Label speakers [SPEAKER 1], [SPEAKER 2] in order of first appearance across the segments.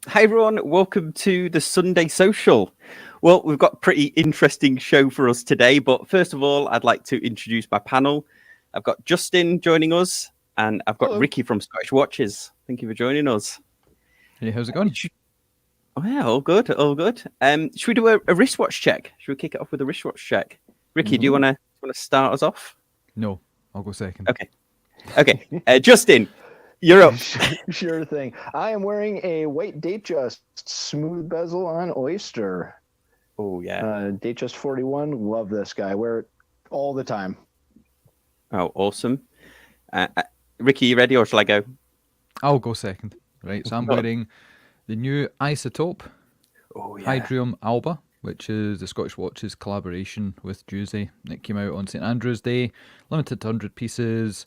[SPEAKER 1] Hi everyone, welcome to the Sunday Social. Well, we've got a pretty interesting show for us today, but first of all, I'd like to introduce my panel. I've got Justin joining us, and I've got
[SPEAKER 2] Hello.
[SPEAKER 1] Ricky from Scottish Watches. Thank you for joining us.
[SPEAKER 3] Hey, how's it going?
[SPEAKER 1] Oh yeah, all good, all good. Should we do a wristwatch check? Should we kick it off with a wristwatch check? Ricky, do you want to start us off?
[SPEAKER 3] No, I'll go second.
[SPEAKER 1] Okay. Justin, you're up.
[SPEAKER 2] Sure thing. I am wearing a white Datejust smooth bezel on Oyster.
[SPEAKER 1] Oh yeah.
[SPEAKER 2] Datejust 41. Love this guy. Wear it all the time.
[SPEAKER 1] Oh, awesome. Ricky, you ready, or shall I go?
[SPEAKER 3] I'll go second. Right, so I'm wearing the new Isotope Hydrium Alba, which is the Scottish Watches collaboration with Juicy. It came out on St Andrew's Day, limited to 100 pieces.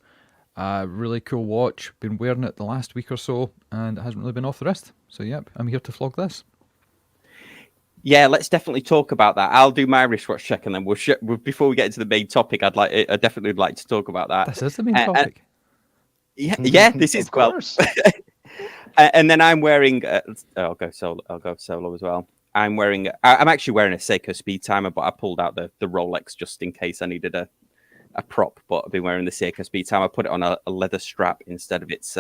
[SPEAKER 3] Really cool watch. Been wearing it the last week or so, and it hasn't really been off the wrist. So, yep, I'm here to flog this.
[SPEAKER 1] Yeah, let's definitely talk about that. I'll do my wristwatch check, and then before we get into the main topic, I definitely would like to talk about that.
[SPEAKER 3] This is the main topic.
[SPEAKER 1] Yeah, this is well. And then I'm wearing. I'll go solo as well. I'm actually wearing a Seiko Speed Timer, but I pulled out the Rolex just in case I needed a prop. But I've been wearing the Seiko Speed Timer. I put it on a leather strap instead of its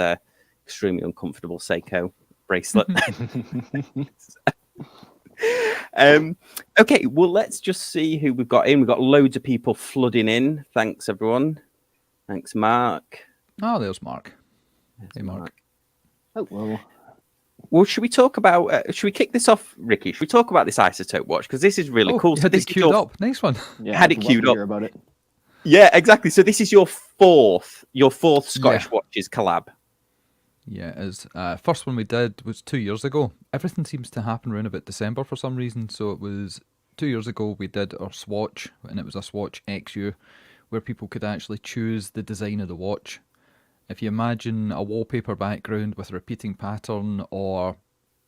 [SPEAKER 1] extremely uncomfortable Seiko bracelet. Okay, well, let's just see who we've got in. We've got loads of people flooding in. Thanks, everyone. Thanks, Mark.
[SPEAKER 3] Oh, there's Mark. Hey, Mark.
[SPEAKER 2] Hello.
[SPEAKER 1] Well, should we talk about? Should we kick this off, Ricky? Should we talk about this Isotope watch because this is really cool?
[SPEAKER 3] You had it queued up. Nice one.
[SPEAKER 2] Yeah,
[SPEAKER 1] had it queued up.
[SPEAKER 2] Hear about it.
[SPEAKER 1] Yeah, exactly. So this is your fourth Scottish Watches collab.
[SPEAKER 3] Yeah, it is. First one we did was 2 years ago. Everything seems to happen around about December for some reason. So it was 2 years ago we did our swatch, and it was a swatch XU, where people could actually choose the design of the watch. If you imagine a wallpaper background with a repeating pattern, or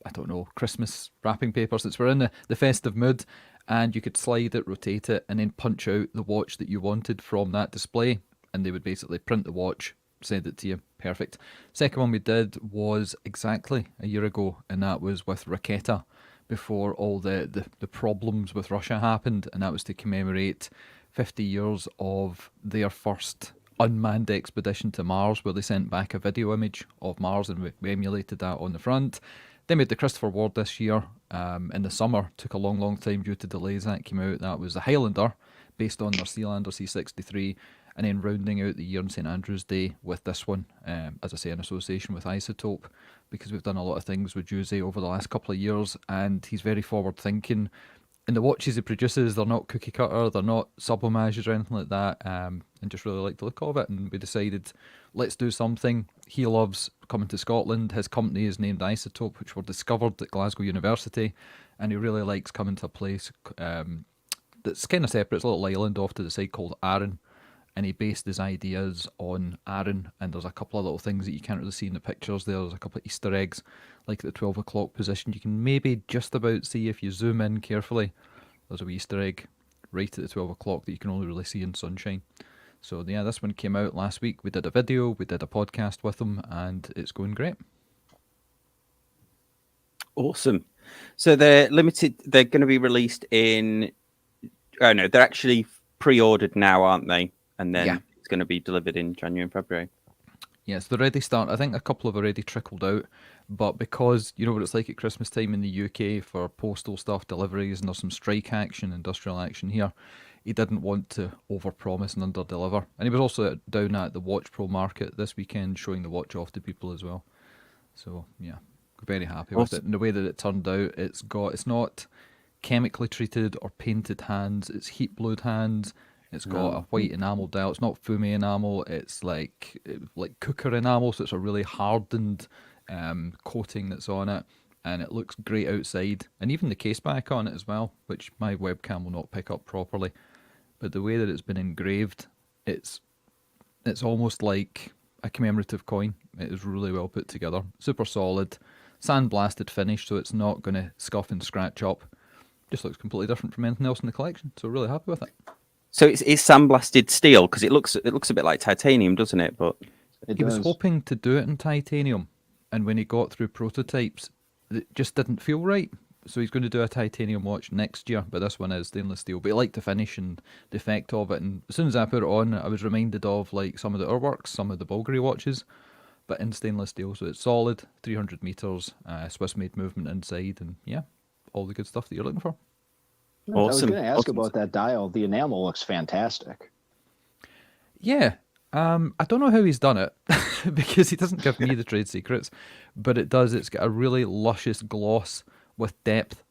[SPEAKER 3] I don't know, Christmas wrapping paper, since we're in the festive mood, and you could slide it, rotate it, and then punch out the watch that you wanted from that display, and they would basically print the watch, send it to you. Perfect. Second one we did was exactly a year ago, and that was with Raketa, before all the problems with Russia happened, and that was to commemorate 50 years of their first unmanned expedition to Mars, where they sent back a video image of Mars, and we emulated that on the front. They made the Christopher Ward this year in the summer. Took a long time due to delays. That came out. That was the Highlander, based on their Sealander C63, and then rounding out the year on St Andrew's Day with this one, as I say, in association with Isotope, because we've done a lot of things with Jose over the last couple of years, and he's very forward thinking. And the watches he produces, they're not cookie cutter, they're not sublimages or anything like that, and just really like the look of it. And we decided, let's do something. He loves coming to Scotland. His company is named Isotope, which were discovered at Glasgow University, and he really likes coming to a place that's kind of separate. It's a little island off to the side called Arran, and he based his ideas on Arran. And there's a couple of little things that you can't really see in the pictures there. There's a couple of Easter eggs, like at the 12 o'clock position. You can maybe just about see if you zoom in carefully. There's a wee Easter egg right at the 12 o'clock that you can only really see in sunshine. So yeah, this one came out last week. We did a video, we did a podcast with them, and it's going great.
[SPEAKER 1] Awesome. So they're limited. They're going to be released in. Oh no, they're actually pre-ordered now, aren't they? And then it's going to be delivered in January and February.
[SPEAKER 3] Yes, they're already started. I think a couple have already trickled out, but because you know what it's like at Christmas time in the UK for postal stuff, deliveries, and there's some strike action, industrial action here, he didn't want to overpromise and underdeliver. And he was also down at the Watch Pro market this weekend showing the watch off to people as well. So yeah, very happy with it. And the way that it turned out, it's not chemically treated or painted hands, it's heat blued hands. It's got a white enamel dial. It's not fume enamel. It's like cooker enamel, so it's a really hardened coating that's on it, and it looks great outside. And even the case back on it as well, which my webcam will not pick up properly. But the way that it's been engraved, it's almost like a commemorative coin. It is really well put together. Super solid, sandblasted finish, so it's not going to scuff and scratch up. Just looks completely different from anything else in the collection. So really happy with it.
[SPEAKER 1] So it's sandblasted steel because it looks a bit like titanium, doesn't it? But
[SPEAKER 3] he was hoping to do it in titanium, and when he got through prototypes, it just didn't feel right. So he's going to do a titanium watch next year, but this one is stainless steel. But he liked the finish and the effect of it. And as soon as I put it on, I was reminded of like some of the Urworks, some of the Bulgari watches, but in stainless steel. So it's solid, 300 meters, Swiss-made movement inside, and yeah, all the good stuff that you're looking for.
[SPEAKER 2] Awesome. I was going to ask
[SPEAKER 1] Awesome.
[SPEAKER 2] about that dial. The enamel looks fantastic.
[SPEAKER 3] Yeah, I don't know how he's done it because he doesn't give me the trade secrets, but it does. It's got a really luscious gloss with depth,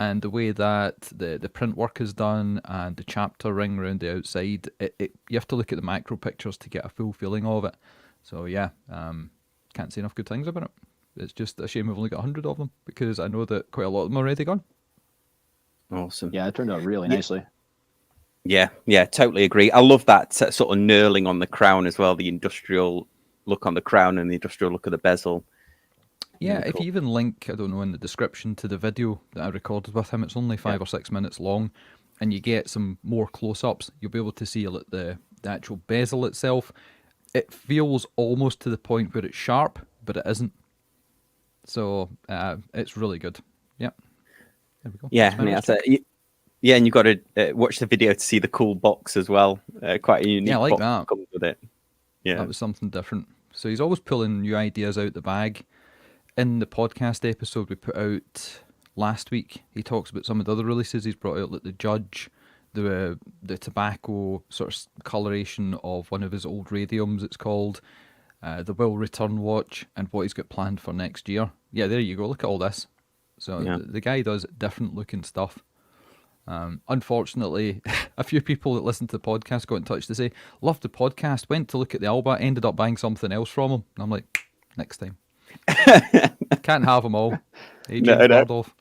[SPEAKER 3] and the way that the print work is done and the chapter ring around the outside, you have to look at the macro pictures to get a full feeling of it. So yeah, can't say enough good things about it. It's just a shame we've only got 100 of them because I know that quite a lot of them are already gone.
[SPEAKER 1] Awesome.
[SPEAKER 2] Yeah, it turned out really nicely.
[SPEAKER 1] Yeah, totally agree. I love that sort of knurling on the crown as well, the industrial look on the crown and the industrial look of the bezel.
[SPEAKER 3] Yeah,
[SPEAKER 1] Really
[SPEAKER 3] if
[SPEAKER 1] cool.
[SPEAKER 3] you even link, I don't know, in the description to the video that I recorded with him, it's only 5 or 6 minutes long, and you get some more close-ups, you'll be able to see like, the actual bezel itself. It feels almost to the point where it's sharp, but it isn't. So it's really good. Yep. There we go.
[SPEAKER 1] Yeah,
[SPEAKER 3] That's my
[SPEAKER 1] and
[SPEAKER 3] watch
[SPEAKER 1] that's
[SPEAKER 3] check.
[SPEAKER 1] it. Yeah, and you've got to watch the video to see the cool box as well. Quite a unique
[SPEAKER 3] Yeah, I like
[SPEAKER 1] box
[SPEAKER 3] that.
[SPEAKER 1] comes with it. Yeah.
[SPEAKER 3] That was something different. So he's always pulling new ideas out the bag. In the podcast episode we put out last week, he talks about some of the other releases he's brought out, like the Judge, the tobacco sort of coloration of one of his old radiums, it's called, the Will Return watch, and what he's got planned for next year. Yeah, there you go. Look at all this. So
[SPEAKER 1] Yeah.
[SPEAKER 3] the guy does different looking stuff. Unfortunately, a few people that listen to the podcast got in touch to say, loved the podcast, went to look at the Alba, ended up buying something else from him. And I'm like, next time. Can't have them all. Adrian
[SPEAKER 1] No.
[SPEAKER 3] Bardolph.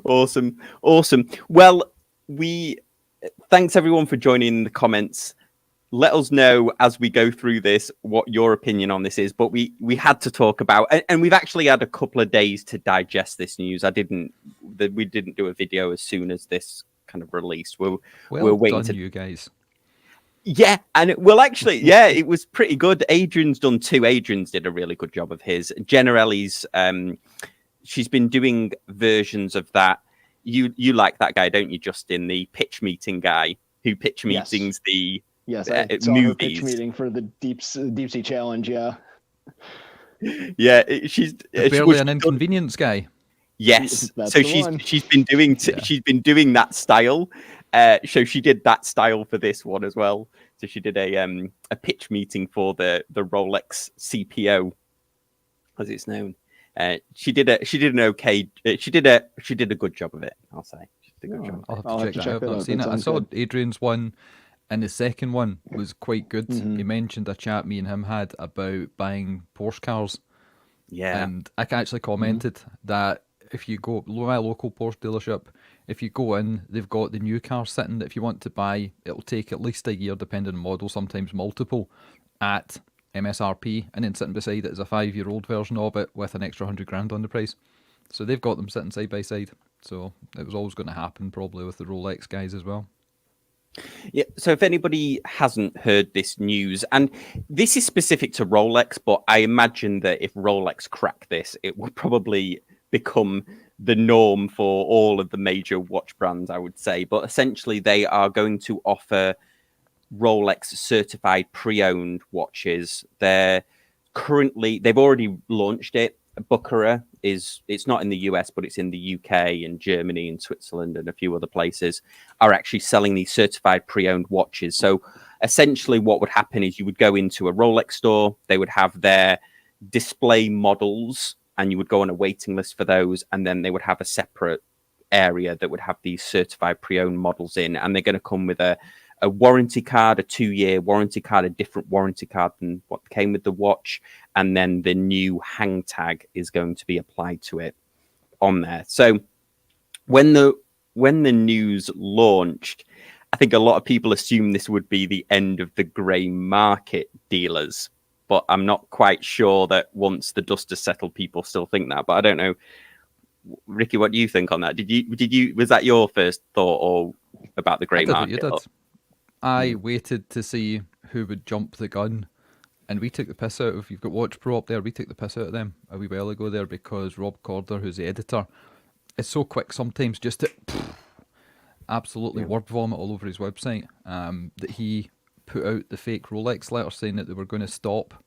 [SPEAKER 1] Awesome. Well, thanks everyone for joining in the comments. Let us know as we go through this what your opinion on this is. But we had to talk about, and we've actually had a couple of days to digest this news. We didn't do a video as soon as this kind of released. We're waiting
[SPEAKER 3] done,
[SPEAKER 1] to
[SPEAKER 3] you guys.
[SPEAKER 1] Yeah, and it was pretty good. Adrian's done two. Adrian's did a really good job of his. Generelli's, she's been doing versions of that. You like that guy, don't you, Justin? The pitch meeting guy who pitch meetings the
[SPEAKER 2] I saw her pitch
[SPEAKER 1] movies.
[SPEAKER 2] meeting for the deep sea challenge. Yeah,
[SPEAKER 1] Yeah, she's
[SPEAKER 3] Barely an inconvenience guy.
[SPEAKER 1] Yes,
[SPEAKER 2] That's
[SPEAKER 1] so
[SPEAKER 2] the one.
[SPEAKER 1] she's been doing she's been doing that style. So she did that style for this one as well. So she did a pitch meeting for the Rolex CPO, as it's known. She did a good job of it. I'll say she did a good job.
[SPEAKER 3] I'll have to check that out. I've not seen it. I saw Adrian's one, and the second one was quite good.
[SPEAKER 2] Mm-hmm.
[SPEAKER 3] He mentioned a chat me and him had about buying Porsche cars.
[SPEAKER 1] Yeah,
[SPEAKER 3] And I actually commented that if you go my local Porsche dealership, if you go in, they've got the new car sitting that if you want to buy, it'll take at least a year, depending on model, sometimes multiple, at MSRP, and then sitting beside it is a 5-year-old version of it with an extra $100,000 on the price. So they've got them sitting side by side. So it was always going to happen, probably with the Rolex guys as well.
[SPEAKER 1] Yeah. So if anybody hasn't heard this news, and this is specific to Rolex, but I imagine that if Rolex crack this, it will probably become the norm for all of the major watch brands, I would say. But essentially, they are going to offer Rolex certified pre-owned watches. They've already launched it. Baccarat it's not in the US, but it's in the UK and Germany and Switzerland and a few other places are actually selling these certified pre-owned watches. So essentially what would happen is you would go into a Rolex store, they would have their display models and you would go on a waiting list for those. And then they would have a separate area that would have these certified pre-owned models in, and they're going to come with a warranty card, a 2-year warranty card, a different warranty card than what came with the watch, and then the new hang tag is going to be applied to it on there. So when the news launched, I think a lot of people assumed this would be the end of the grey market dealers, but I'm not quite sure that once the dust has settled, people still think that. But I don't know, Ricky, what do you think on that? Was that your first thought, or about the grey market?
[SPEAKER 3] I waited to see who would jump the gun And we took the piss out of, you've got Watch Pro up there, we took the piss out of them a wee while ago there because Rob Corder, who's the editor, is so quick sometimes just to absolutely word vomit all over his website, that he put out the fake Rolex letter saying that they were going to stop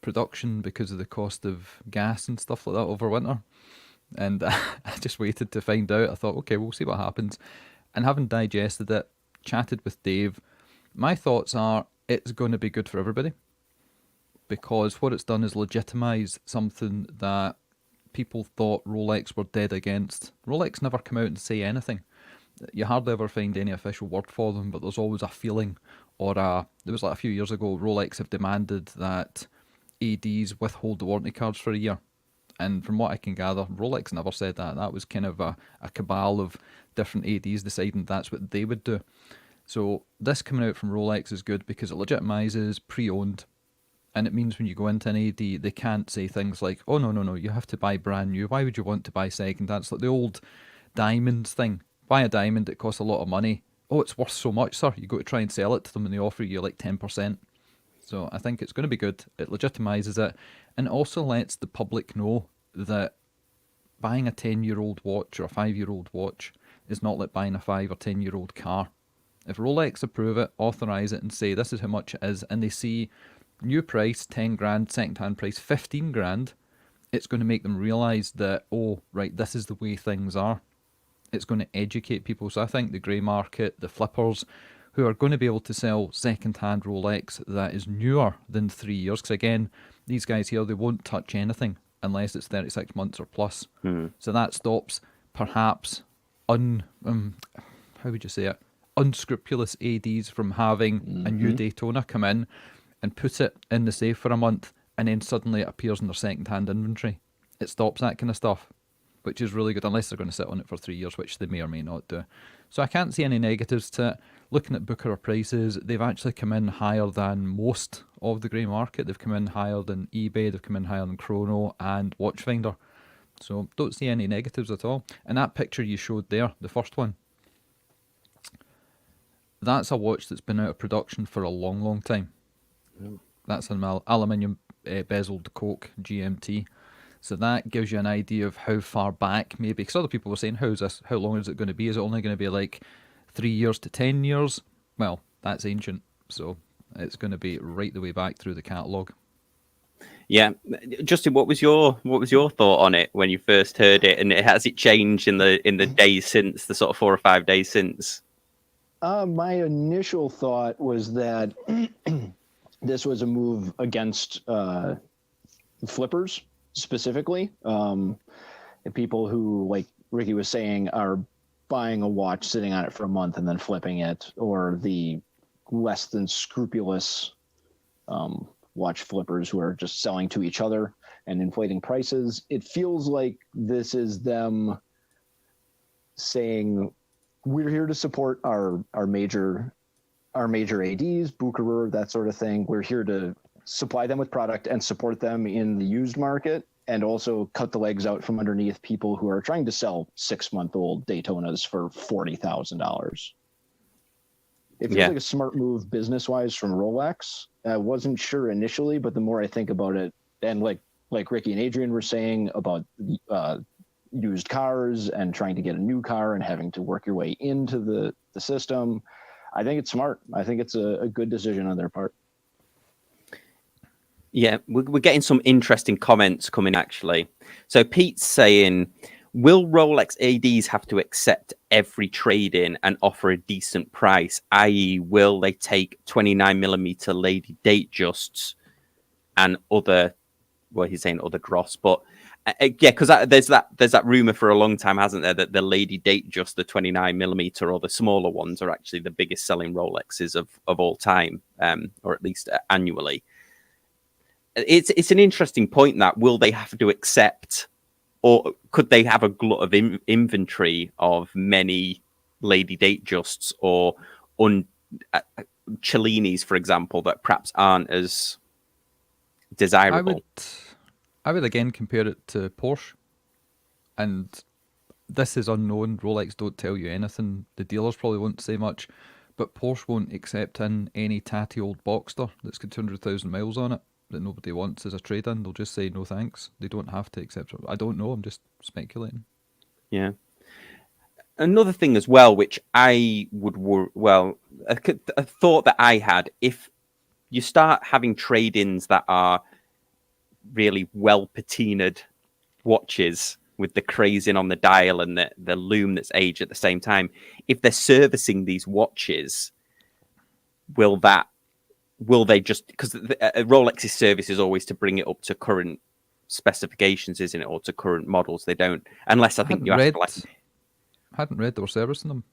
[SPEAKER 3] production because of the cost of gas and stuff like that over winter. And I just waited to find out. I thought, okay, we'll see what happens. And having digested it, chatted with Dave, my thoughts are it's going to be good for everybody, because what it's done is legitimise something that people thought Rolex were dead against. Rolex never come out and say anything. You hardly ever find any official word for them, but there's always a feeling, or there was like a few years ago, Rolex have demanded that ADs withhold the warranty cards for a year. And from what I can gather, Rolex never said that. That was kind of a cabal of different ADs deciding that's what they would do. So this coming out from Rolex is good because it legitimises pre-owned. And it means when you go into an AD, they can't say things like, oh, no, you have to buy brand new. Why would you want to buy second? That's like the old diamonds thing. Buy a diamond, it costs a lot of money. Oh, it's worth so much, sir. You go to try and sell it to them and they offer you like 10%. So I think it's going to be good. It legitimises it and also lets the public know that buying a 10-year-old watch or a 5-year-old watch is not like buying a 5 or 10-year-old car. If Rolex approve it, authorise it and say this is how much it is, and they see new price 10 grand, second-hand price 15 grand, it's going to make them realise that, oh, right, this is the way things are. It's going to educate people. So I think the grey market, the flippers, who are going to be able to sell second-hand Rolex that is newer than 3 years, because again, these guys here, they won't touch anything unless it's 36 months or plus. So that stops perhaps how would you say it? Unscrupulous ADs from having a new Daytona come in and put it in the safe for a month and then suddenly it appears in their second-hand inventory. It stops that kind of stuff, which is really good, unless they're going to sit on it for 3 years, which they may or may not do. So I can't see any negatives to it. Looking at Booker prices, they've actually come in higher than most of the grey market. They've come in higher than eBay, they've come in higher than Chrono and Watchfinder. So don't see any negatives at all. And that picture you showed there, the first one, that's a watch that's been out of production for a long, long time. That's an aluminium bezeled Coke GMT. So that gives you an idea of how far back maybe, because other people were saying, how long is it going to be? Is it only going to be like 3 years to 10 years? Well, that's ancient. So it's going to be right the way back through the catalogue.
[SPEAKER 1] Yeah, Justin, what was your thought on it when you first heard it, and has it changed in the days since, the sort of 4 or 5 days since?
[SPEAKER 2] My initial thought was that this was a move against flippers specifically. People who, like Ricky was saying, are buying a watch, sitting on it for a month, and then flipping it, or the less than scrupulous watch flippers who are just selling to each other and inflating prices. It feels like this is them saying, we're here to support our major ADs, Bucherer, that sort of thing. We're here to supply them with product and support them in the used market, and also cut the legs out from underneath people who are trying to sell 6-month-old Daytonas for $40,000. It feels like a smart move business-wise from Rolex. I wasn't sure initially, but the more I think about it, and like Ricky and Adrian were saying about used cars and trying to get a new car and having to work your way into the system, I think it's smart. I think it's a good decision on their part.
[SPEAKER 1] Yeah, we're getting some interesting comments coming, actually. So Pete's saying, will Rolex ADs have to accept every trade-in and offer a decent price? I.e., will they take 29mm Lady Datejusts and other, well, he's saying other gross, but because there's that rumor for a long time, hasn't there, that the Lady Datejust, the 29mm or the smaller ones, are actually the biggest selling Rolexes of all time, or at least annually. It's an interesting point, that will they have to accept, or could they have a glut of inventory of many Lady Datejusts or Cellinis, for example, that perhaps aren't as desirable?
[SPEAKER 3] I would again compare it to Porsche, and this is unknown. Rolex don't tell you anything. The dealers probably won't say much, But Porsche won't accept in any tatty old Boxster that's got 200,000 miles on it that nobody wants as a trade-in. They'll just say no thanks. They don't have to accept it. I don't know. I'm just speculating.
[SPEAKER 1] Yeah. Another thing as well, which I would a thought that I had, if you start having trade-ins that are really well patinaed watches with the crazing on the dial and the lume that's aged at the same time, if they're servicing these watches, will they just, because Rolex's service is always to bring it up to current specifications, isn't it, or to current models? They don't, unless I think you have to like.
[SPEAKER 3] Hadn't read they were servicing them.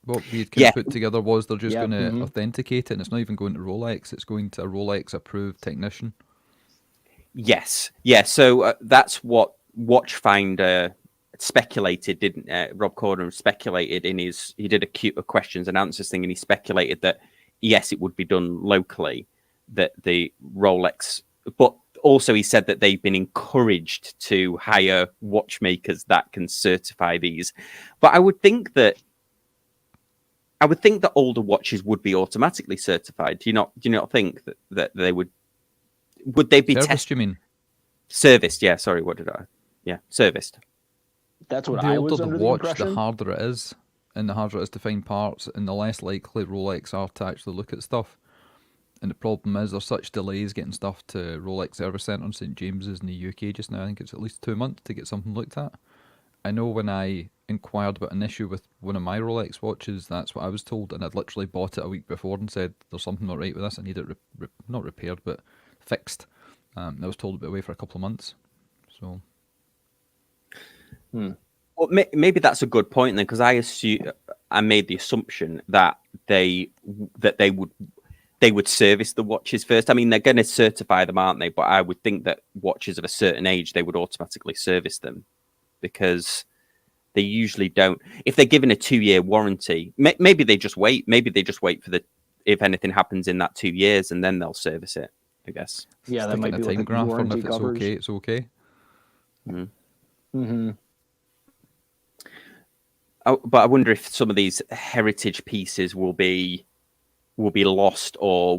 [SPEAKER 3] What we had kind of put together was they're just going to authenticate it, and it's not even going to Rolex, it's going to a Rolex approved technician.
[SPEAKER 1] Yes, yeah. So that's what Watchfinder speculated, didn't Rob Corder speculated in his, he did a questions and answers thing, and he speculated that yes, it would be done locally, that the Rolex, but also he said that they've been encouraged to hire watchmakers that can certify these. But I would think that older watches would be automatically certified. Do you not think that they would they be
[SPEAKER 3] serviced? You mean
[SPEAKER 1] serviced? Yeah, sorry, what did I? Yeah, serviced.
[SPEAKER 2] That's what
[SPEAKER 3] the
[SPEAKER 2] I
[SPEAKER 3] older
[SPEAKER 2] was
[SPEAKER 3] the
[SPEAKER 2] under
[SPEAKER 3] watch,
[SPEAKER 2] the impression.
[SPEAKER 3] the harder it is, and the harder it is to find parts, and the less likely Rolex are to actually look at stuff. And the problem is there's such delays getting stuff to Rolex Service Centre in St James's in the UK just now. I think it's at least 2 months to get something looked at. I know when I inquired about an issue with one of my Rolex watches, that's what I was told, and I'd literally bought it a week before and said, there's something not right with this, I need it not repaired, but fixed. I was told to be away for a couple of months. So,
[SPEAKER 1] Well, maybe that's a good point then, because I made the assumption that they would service the watches first. I mean, they're going to certify them, aren't they? But I would think that watches of a certain age, they would automatically service them, because they usually don't. If they're given a 2-year warranty, maybe they just wait. Maybe they just wait for if anything happens in that 2 years, and then they'll service it, I guess.
[SPEAKER 2] Yeah, that might be
[SPEAKER 3] a time graph, and if it's
[SPEAKER 2] covers.
[SPEAKER 3] okay, it's okay.
[SPEAKER 1] But I wonder if some of these heritage pieces will be lost, or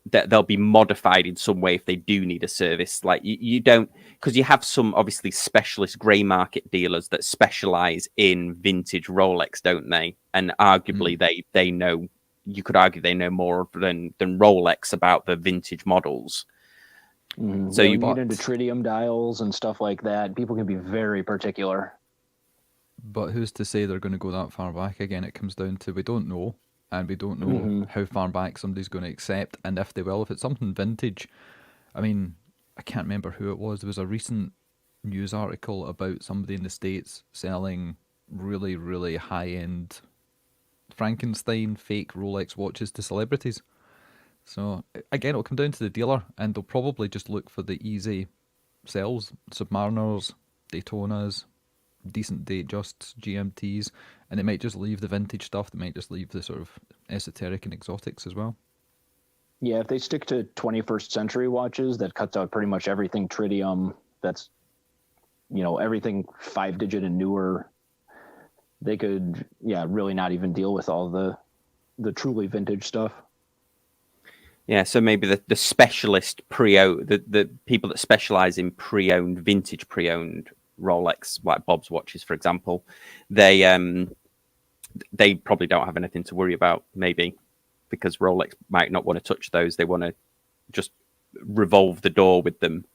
[SPEAKER 1] they'll be modified in some way if they do need a service. Like you don't, because you have some obviously specialist grey market dealers that specialize in vintage Rolex, don't they? And arguably they know, you could argue they know more than Rolex about the vintage models.
[SPEAKER 2] So you get into tritium dials and stuff like that. People can be very particular.
[SPEAKER 3] But who's to say they're going to go that far back again? It comes down to we don't know, and we don't know how far back somebody's going to accept, and if they will. If it's something vintage, I mean, I can't remember who it was. There was a recent news article about somebody in the States selling really, really high-end Frankenstein fake Rolex watches to celebrities. So again, it'll come down to the dealer, and they'll probably just look for the easy sells, Submariners, Daytonas, decent date just GMTs, and they might just leave the vintage stuff. They might just leave the sort of esoteric and exotics as well.
[SPEAKER 2] Yeah, if they stick to 21st century watches, that cuts out pretty much everything tritium. That's, everything 5-digit and newer. They could, really not even deal with all the truly vintage stuff.
[SPEAKER 1] Yeah, so maybe the specialist the people that specialize in vintage pre-owned Rolex, like Bob's watches, for example, they probably don't have anything to worry about, maybe, because Rolex might not want to touch those. They want to just revolve the door with them.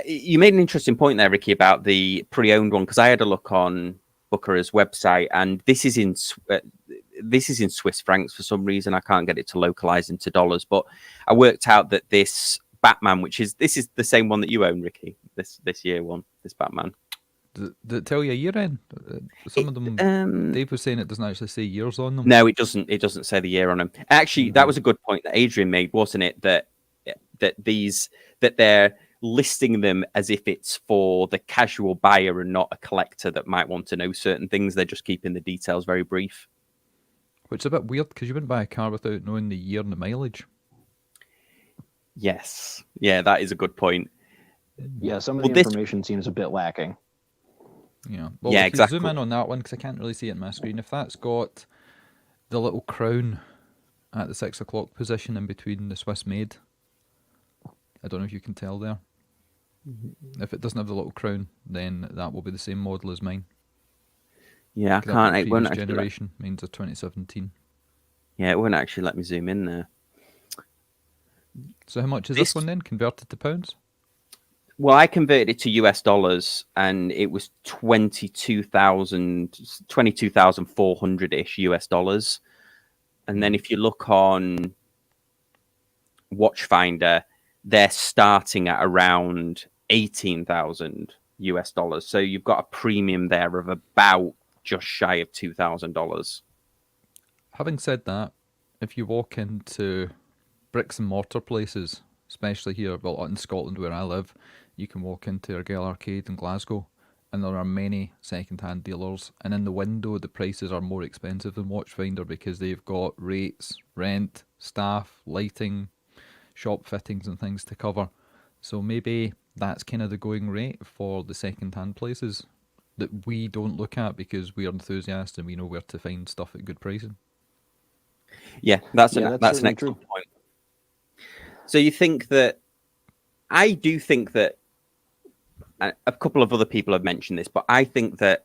[SPEAKER 1] You made an interesting point there, Ricky, about the pre-owned one, because I had a look on Buchere's website, and this is in Swiss francs for some reason. I can't get it to localize into dollars, but I worked out that this Batman, this is the same one that you own, Ricky, this year one, this Batman.
[SPEAKER 3] Did it tell you a year in? Some of them, Dave was saying it doesn't actually say years on them.
[SPEAKER 1] No, it doesn't. It doesn't say the year on them. Actually, that was a good point that Adrian made, wasn't it? That they're listing them as if it's for the casual buyer and not a collector that might want to know certain things. They're just keeping the details very brief.
[SPEAKER 3] Which is a bit weird, because you wouldn't buy a car without knowing the year and the mileage.
[SPEAKER 1] Yes. Yeah, that is a good point.
[SPEAKER 2] Yeah, some of the information seems a bit lacking.
[SPEAKER 3] Yeah. Well,
[SPEAKER 1] Yeah,
[SPEAKER 3] if you zoom
[SPEAKER 1] exactly.
[SPEAKER 3] in on that one, because I can't really see it on my screen, if that's got the little crown at the 6 o'clock position in between the Swiss made, I don't know if you can tell there. If it doesn't have the little crown, then that will be the same model as mine.
[SPEAKER 1] Yeah, I
[SPEAKER 3] 'Cause that'll
[SPEAKER 1] can't.
[SPEAKER 3] be
[SPEAKER 1] It won't
[SPEAKER 3] previous
[SPEAKER 1] actually.
[SPEAKER 3] generation. Mine's a 2017.
[SPEAKER 1] Yeah, it won't actually let me zoom in there.
[SPEAKER 3] So how much is
[SPEAKER 1] This-
[SPEAKER 3] this one then, converted to pounds?
[SPEAKER 1] Well, I converted it to US dollars, and it was 22,400 ish US dollars. And then if you look on Watchfinder, they're starting at around 18,000 US dollars. So you've got a premium there of about just shy of $2,000.
[SPEAKER 3] Having said that, if you walk into bricks and mortar places, especially here, well, in Scotland where I live, you can walk into Argyll Arcade in Glasgow, and there are many second-hand dealers, and in the window the prices are more expensive than Watchfinder because they've got rates, rent, staff, lighting, shop fittings and things to cover. So maybe that's kind of the going rate for the second-hand places that we don't look at because we are enthusiasts and we know where to find stuff at good pricing.
[SPEAKER 1] Yeah, that's
[SPEAKER 2] Yeah,
[SPEAKER 1] an
[SPEAKER 2] that's
[SPEAKER 1] that's an
[SPEAKER 2] certainly
[SPEAKER 1] excellent
[SPEAKER 2] true.
[SPEAKER 1] point. So you think that I do think that a couple of other people have mentioned this, but I think that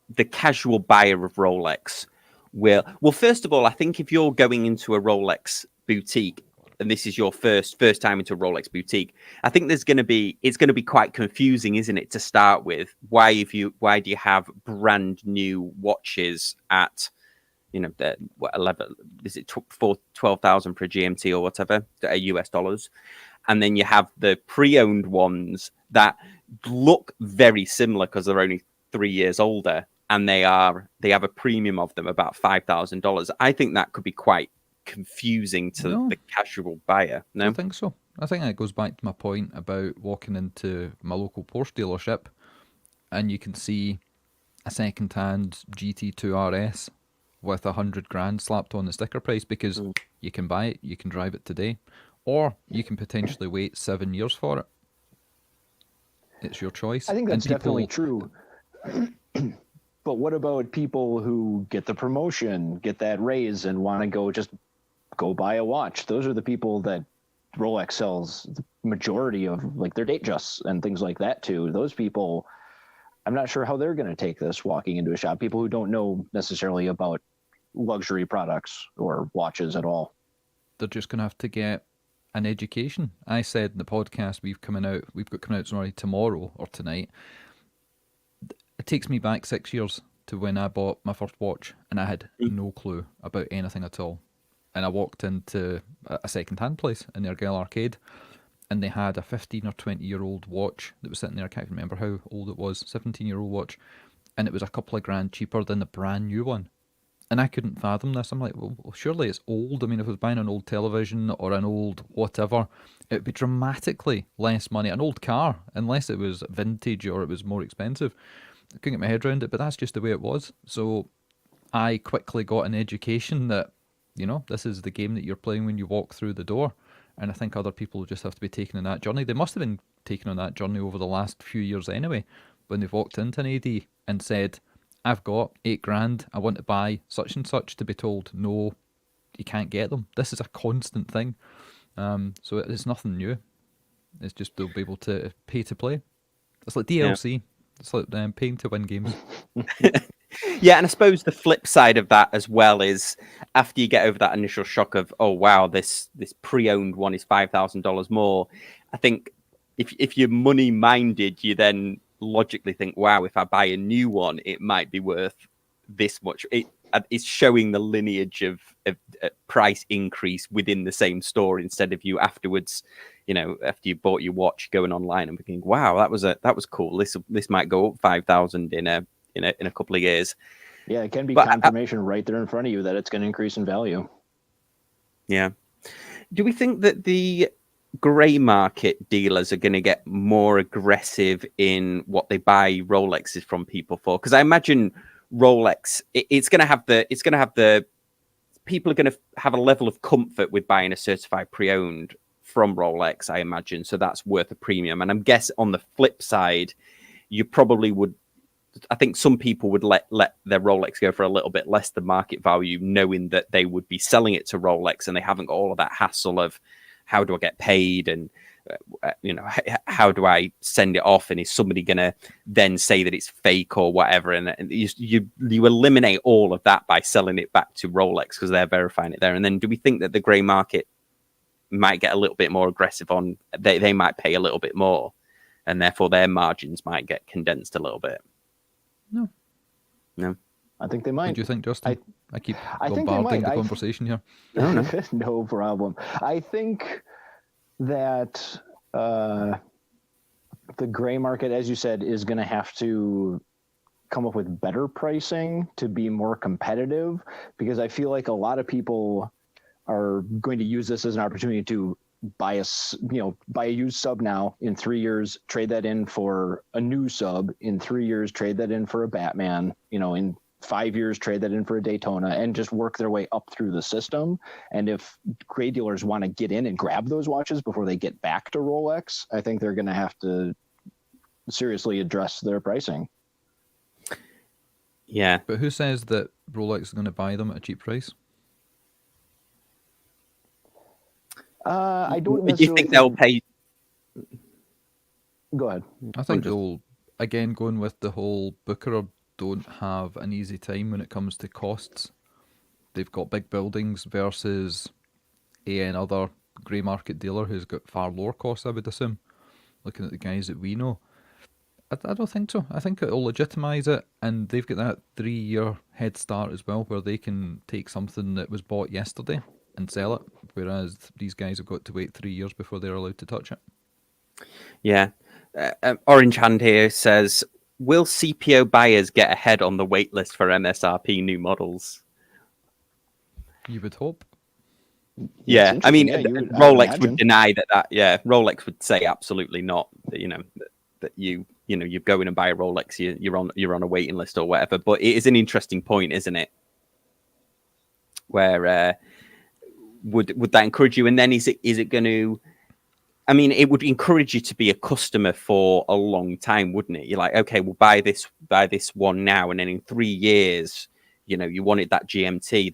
[SPEAKER 1] the casual buyer of Rolex will. Well, first of all, I think if you're going into a Rolex boutique and this is your first time into a Rolex boutique, I think it's going to be quite confusing, isn't it, to start with? Why do you have brand new watches at the 11, is it 12,000 for a GMT or whatever, US dollars, and then you have the pre-owned ones that look very similar because they're only 3 years older, and they have a premium of them about $5,000. I think that could be quite confusing to
[SPEAKER 3] No.
[SPEAKER 1] the casual buyer.
[SPEAKER 3] I
[SPEAKER 1] No,
[SPEAKER 3] don't think so. I think that goes back to my point about walking into my local Porsche dealership and you can see a second-hand GT2 RS with 100 grand slapped on the sticker price because you can buy it, you can drive it today, or you can potentially wait 7 years for it. It's your choice.
[SPEAKER 2] I think that's
[SPEAKER 3] And
[SPEAKER 2] definitely true. But what about people who get the promotion, get that raise, and want to just go buy a watch? Those are the people that Rolex sells the majority of, like, their Datejusts and things like that to. Those people, I'm not sure how they're going to take this walking into a shop. People who don't know necessarily about luxury products or watches at all.
[SPEAKER 3] They're just going to have to get an education. I said in the podcast we've got coming out sorry, tomorrow or tonight. It takes me back 6 years to when I bought my first watch and I had no clue about anything at all. And I walked into a second-hand place in the Argyll Arcade and they had a 15 or 20-year-old watch that was sitting there. I can't remember how old it was, 17-year-old watch. And it was a couple of grand cheaper than the brand new one. And I couldn't fathom this. I'm like, well, surely it's old. I mean, if I was buying an old television or an old whatever, it would be dramatically less money. An old car, unless it was vintage or it was more expensive. I couldn't get my head around it, but that's just the way it was. So I quickly got an education that, this is the game that you're playing when you walk through the door. And I think other people just have to be taken on that journey. They must have been taken on that journey over the last few years anyway, when they've walked into an AD and said, I've got 8 grand, I want to buy such and such, to be told, no, you can't get them. This is a constant thing. So it's nothing new. It's just they'll be able to pay to play. It's like DLC. Yeah. It's like paying to win games.
[SPEAKER 1] Yeah, and I suppose the flip side of that as well is after you get over that initial shock of, oh wow, this pre-owned one is $5,000 more. I think if you're money minded, you then logically think, wow, if I buy a new one, it might be worth this much. It's showing the lineage of price increase within the same store instead of you afterwards, after you bought your watch, going online and thinking, wow, that was cool. This might go up 5,000 in a couple of years.
[SPEAKER 2] Yeah, it can be confirmation right there in front of you that it's going to increase in value.
[SPEAKER 1] Yeah. Do we think that the grey market dealers are going to get more aggressive in what they buy Rolexes from people for? Because I imagine Rolex, it's going to have the people are going to have a level of comfort with buying a certified pre-owned from Rolex, I imagine. So that's worth a premium. And I'm guessing on the flip side, you probably would I think some people would let their Rolex go for a little bit less than market value, knowing that they would be selling it to Rolex, and they haven't got all of that hassle of how do I get paid, and how do I send it off, and is somebody going to then say that it's fake or whatever? And you eliminate all of that by selling it back to Rolex because they're verifying it there. And then do we think that the grey market might get a little bit more aggressive on? They might pay a little bit more, and therefore their margins might get condensed a little bit. No.
[SPEAKER 2] I think they might.
[SPEAKER 3] What do you think, Justin? I keep
[SPEAKER 2] think
[SPEAKER 3] bombarding the conversation here.
[SPEAKER 2] No problem. I think that the gray market, as you said, is going to have to come up with better pricing to be more competitive, because I feel like a lot of people are going to use this as an opportunity to buy a used sub now, in 3 years, trade that in for a new sub, in 3 years, trade that in for a Batman, in 5 years, trade that in for a Daytona, and just work their way up through the system. And if gray dealers want to get in and grab those watches before they get back to Rolex, I think they're going to have to seriously address their pricing.
[SPEAKER 1] Yeah.
[SPEAKER 3] But who says that Rolex is going to buy them at a cheap price?
[SPEAKER 2] I don't necessarily
[SPEAKER 1] Do you think they'll pay?
[SPEAKER 2] Go ahead.
[SPEAKER 3] I think they'll, again, going with the whole Booker don't have an easy time when it comes to costs. They've got big buildings versus another grey market dealer who's got far lower costs, I would assume, looking at the guys that we know. I don't think so. I think it'll legitimise it, and they've got that 3-year head start as well, where they can take something that was bought yesterday and sell it, whereas these guys have got to wait 3 years before they're allowed to touch it.
[SPEAKER 1] Yeah. Orange Hand here says, will CPO buyers get ahead on the wait list for MSRP new models? You
[SPEAKER 3] would hope.
[SPEAKER 1] Yeah, I mean, Rolex would deny that. Yeah, Rolex would say absolutely not. That you go in and buy a Rolex, you're on a waiting list or whatever. But it is an interesting point, isn't it? Where would that encourage you? And then is it going to? I mean, it would encourage you to be a customer for a long time, wouldn't it? You're like, okay, we'll buy this one now, and then in 3 years, you wanted that GMT.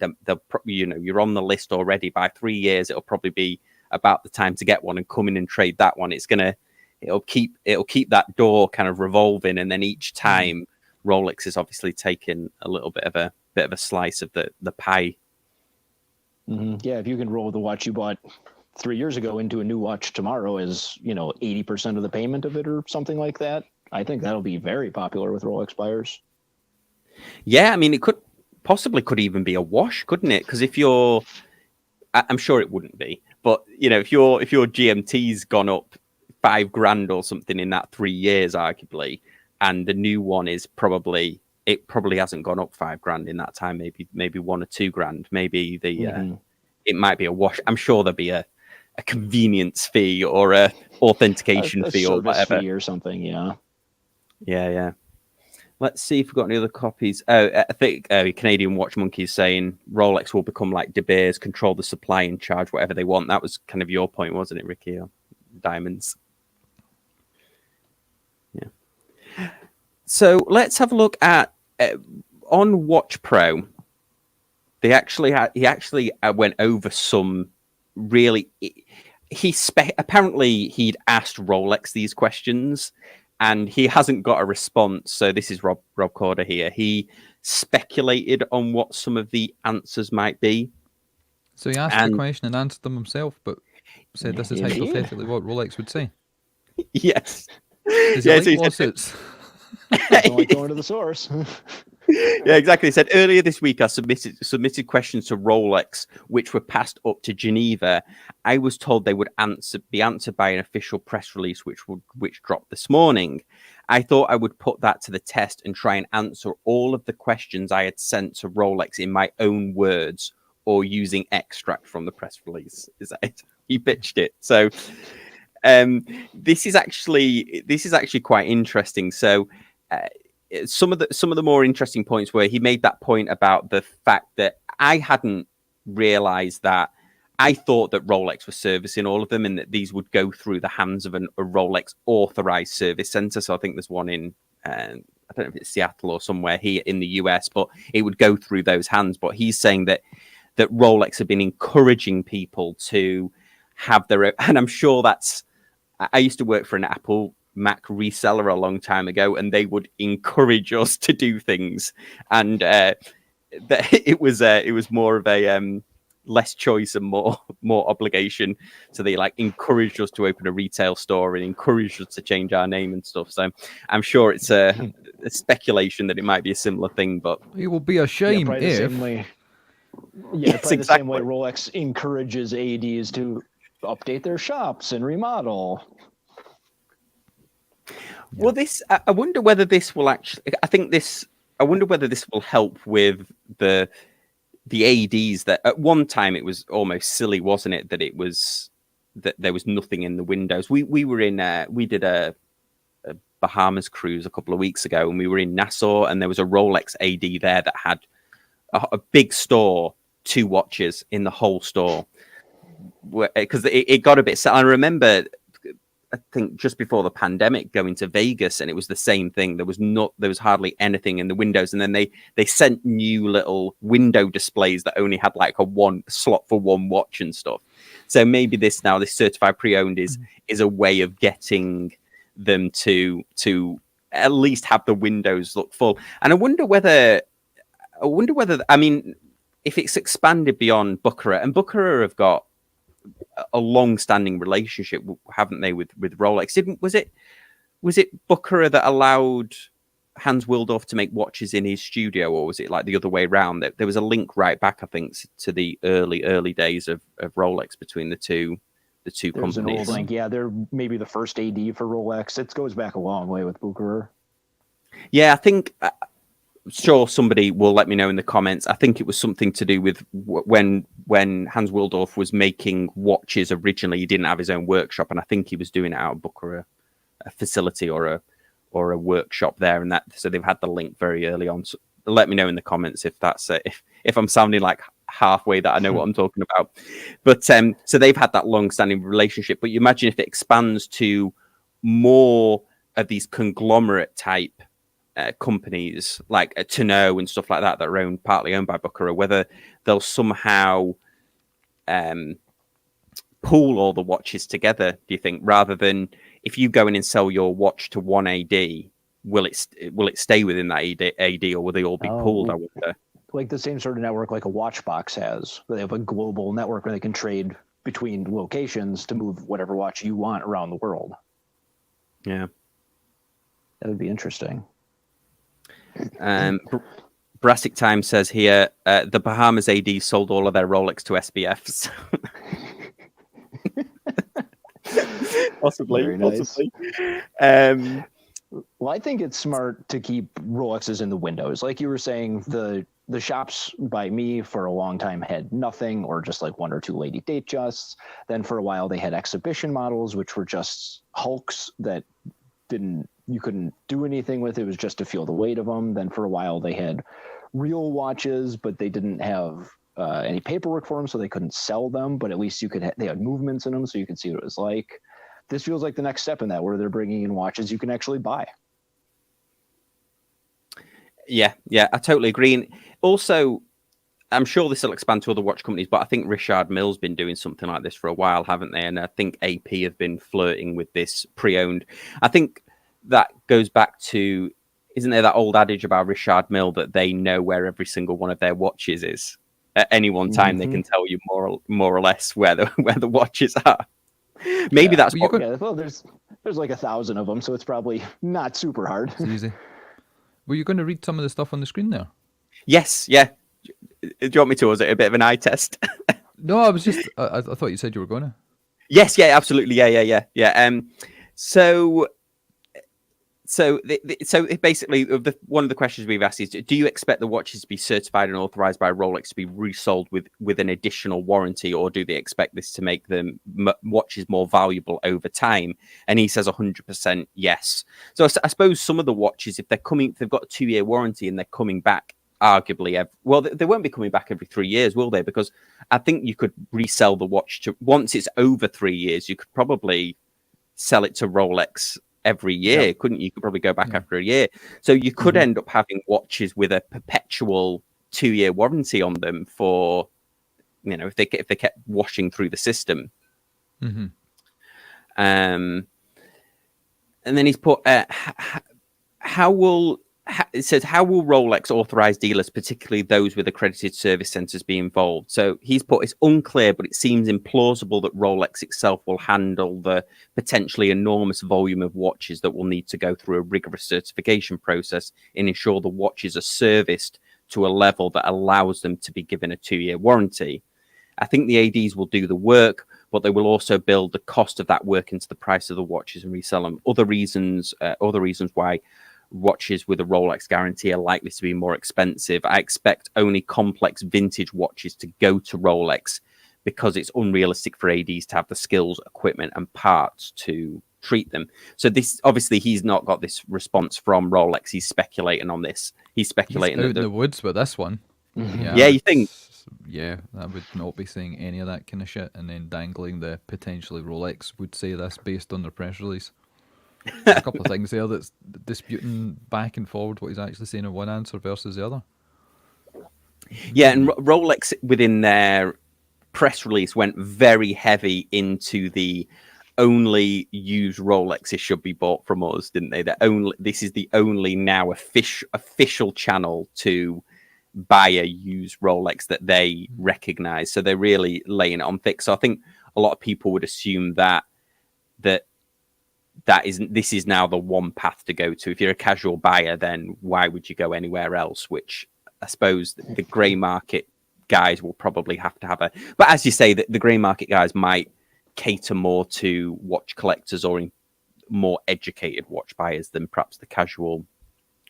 [SPEAKER 1] You're on the list already. By 3 years, it'll probably be about the time to get one and come in and trade that one. It'll keep that door kind of revolving, and then each time, Rolex is obviously taking a little bit of a slice of the pie.
[SPEAKER 2] Mm-hmm. Yeah, if you can roll the watch you bought 3 years ago into a new watch tomorrow as 80% of the payment of it or something like that, I think that'll be very popular with Rolex buyers.
[SPEAKER 1] Yeah, I mean, it could even be a wash, couldn't it? Because I'm sure it wouldn't be, but if your GMT's gone up $5,000 or something in that 3 years, arguably, and the new one is probably hasn't gone up $5,000 in that time, maybe $1 or $2,000, maybe it might be a wash. I'm sure there'll be a convenience fee or a authentication fee or whatever
[SPEAKER 2] fee or something.
[SPEAKER 1] Yeah. Let's see if we've got any other copies. I think Canadian Watch Monkey is saying Rolex will become like De Beers, control the supply and charge whatever they want. That was kind of your point, wasn't it, Ricky? Diamonds. Yeah. So let's have a look at on Watch Pro. He actually went over some really. Apparently he'd asked Rolex these questions, and he hasn't got a response. So this is Rob Corder here. He speculated on what some of the answers might be.
[SPEAKER 3] So he asked the question and answered them himself, but said this is hypothetically what Rolex would say.
[SPEAKER 1] Yes.
[SPEAKER 3] Does he like lawsuits?
[SPEAKER 2] Don't like going to the source.
[SPEAKER 1] Yeah, exactly. He said earlier this week I submitted questions to Rolex, which were passed up to Geneva. I was told they would be answered by an official press release, which dropped this morning. I thought I would put that to the test and try and answer all of the questions I had sent to Rolex in my own words or using extract from the press release. Is that it? He pitched it. So this is actually quite interesting. So some of the more interesting points where he made that point about the fact that I hadn't realized that. I thought that Rolex was servicing all of them and that these would go through the hands of a Rolex authorized service center. So I think there's one in I don't know if it's Seattle or somewhere here in the US, but it would go through those hands. But he's saying that Rolex have been encouraging people to have their own, and I'm sure that's. I used to work for an Apple Mac reseller a long time ago, and they would encourage us to do things, and it was more of a less choice and more obligation. So they like encouraged us to open a retail store and encouraged us to change our name and stuff. So I'm sure it's a speculation that it might be a similar thing, but
[SPEAKER 3] it will be a shame
[SPEAKER 2] probably
[SPEAKER 3] if.
[SPEAKER 2] the same way.
[SPEAKER 1] Yes,
[SPEAKER 2] probably
[SPEAKER 1] exactly.
[SPEAKER 2] the same way Rolex encourages ADs to update their shops and remodel.
[SPEAKER 1] Well, I wonder whether this will actually. I wonder whether this will help with the ADs. That at one time it was almost silly, wasn't it? That there was nothing in the windows. We did a Bahamas cruise a couple of weeks ago, and we were in Nassau, and there was a Rolex AD there that had a big store, 2 watches in the whole store, because it got a bit. I remember, I think just before the pandemic, going to Vegas, and it was the same thing. There was hardly anything in the windows, and then they sent new little window displays that only had like a one slot for one watch and stuff. So maybe this certified pre-owned is a way of getting them to at least have the windows look full. And I wonder whether I mean, if it's expanded beyond Bucherer, and Bucherer have got a long-standing relationship, haven't they, with Rolex? Was it Bucherer that allowed Hans Willdorf to make watches in his studio, or was it like the other way around? There was a link right back, I think, to the early days of Rolex between the two There's companies. An old
[SPEAKER 2] link. Yeah, they're maybe the first AD for Rolex. It goes back a long way with Bucherer.
[SPEAKER 1] Yeah, I think. Sure, somebody will let me know in the comments. I think it was something to do with when Hans Willdorf was making watches originally. He didn't have his own workshop, and I think he was doing it out of Bucherer, a facility or a workshop there, and that. So they've had the link very early on. So let me know in the comments if that's if I'm sounding like halfway that I know what I'm talking about. But so they've had that long-standing relationship. But you imagine if it expands to more of these conglomerate type companies like Tonneau and stuff like that are partly owned by Bucherer, whether they'll somehow pool all the watches together, do you think, rather than if you go in and sell your watch to one AD, will it stay within that AD, or will they all be pooled? I wonder.
[SPEAKER 2] Like the same sort of network like a Watchbox has. They have a global network where they can trade between locations to move whatever watch you want around the world.
[SPEAKER 1] Yeah.
[SPEAKER 2] That would be interesting.
[SPEAKER 1] Brassic Time says here, the Bahamas AD sold all of their Rolex to SBFs. Possibly.
[SPEAKER 2] Very nice. Well, I think it's smart to keep Rolexes in the windows. Like you were saying, the shops by me for a long time had nothing, or just like 1 or 2 lady Datejusts. Then for a while they had exhibition models, which were just hulks that you couldn't do anything with. It was just to feel the weight of them. Then for a while they had real watches, but they didn't have any paperwork for them, so they couldn't sell them. But at least they had movements in them, so you could see what it was like. This feels like the next step in that, where they're bringing in watches you can actually buy.
[SPEAKER 1] Yeah, I totally agree. And also, I'm sure this will expand to other watch companies, but I think Richard Mill's been doing something like this for a while, haven't they? And I think AP have been flirting with this pre-owned. I think that goes back to, isn't there that old adage about Richard Mille that they know where every single one of their watches is? At any one time, they can tell you more or less where the watches are. Maybe that's what.
[SPEAKER 2] Well, there's like 1,000 of them, so it's probably not super hard.
[SPEAKER 3] It's easy. Were you going to read some of the stuff on the screen there?
[SPEAKER 1] Yes, yeah. Do you want me to? Was it a bit of an eye test?
[SPEAKER 3] No, I was just. I thought you said you were going to.
[SPEAKER 1] Yes, yeah, absolutely, yeah. So basically, one of the questions we've asked is: do you expect the watches to be certified and authorized by Rolex to be resold with an additional warranty, or do they expect this to make them watches more valuable over time? And he says 100% yes. So I suppose some of the watches, if they've got a 2-year warranty and they're coming back, arguably, they won't be coming back every 3 years, will they? Because I think you could resell the watch once it's over 3 years. You could probably sell it to Rolex every year, couldn't you? You could probably go back after a year. So you could end up having watches with a perpetual 2-year warranty on them for, if they kept washing through the system.
[SPEAKER 3] Mm-hmm.
[SPEAKER 1] And then he's put, it says, how will Rolex authorize dealers, particularly those with accredited service centers, be involved? So he's put, it's unclear, but it seems implausible that Rolex itself will handle the potentially enormous volume of watches that will need to go through a rigorous certification process and ensure the watches are serviced to a level that allows them to be given a 2-year warranty. I think the ADs will do the work, but they will also build the cost of that work into the price of the watches and resell them. Other reasons why watches with a Rolex guarantee are likely to be more expensive. I expect only complex vintage watches to go to Rolex because it's unrealistic for ADs to have the skills, equipment, and parts to treat them. So this, obviously, he's not got this response from Rolex. He's speculating on this. He's speculating
[SPEAKER 3] out in the woods with this one.
[SPEAKER 1] Yeah, you think?
[SPEAKER 3] Yeah, I would not be saying any of that kind of shit and then dangling the potentially Rolex would say this based on their press release. There's a couple of things there that's disputing back and forward what he's actually saying in one answer versus the other.
[SPEAKER 1] Yeah, and Rolex within their press release went very heavy into the only used Rolexes should be bought from us, didn't they? This is the only now official channel to buy a used Rolex that they recognize. So they're really laying it on thick. So I think a lot of people would assume that this is now the one path to go to. If you're a casual buyer, then why would you go anywhere else? Which I suppose the grey market guys will probably have to have but as you say, the grey market guys might cater more to watch collectors or more educated watch buyers than perhaps the casual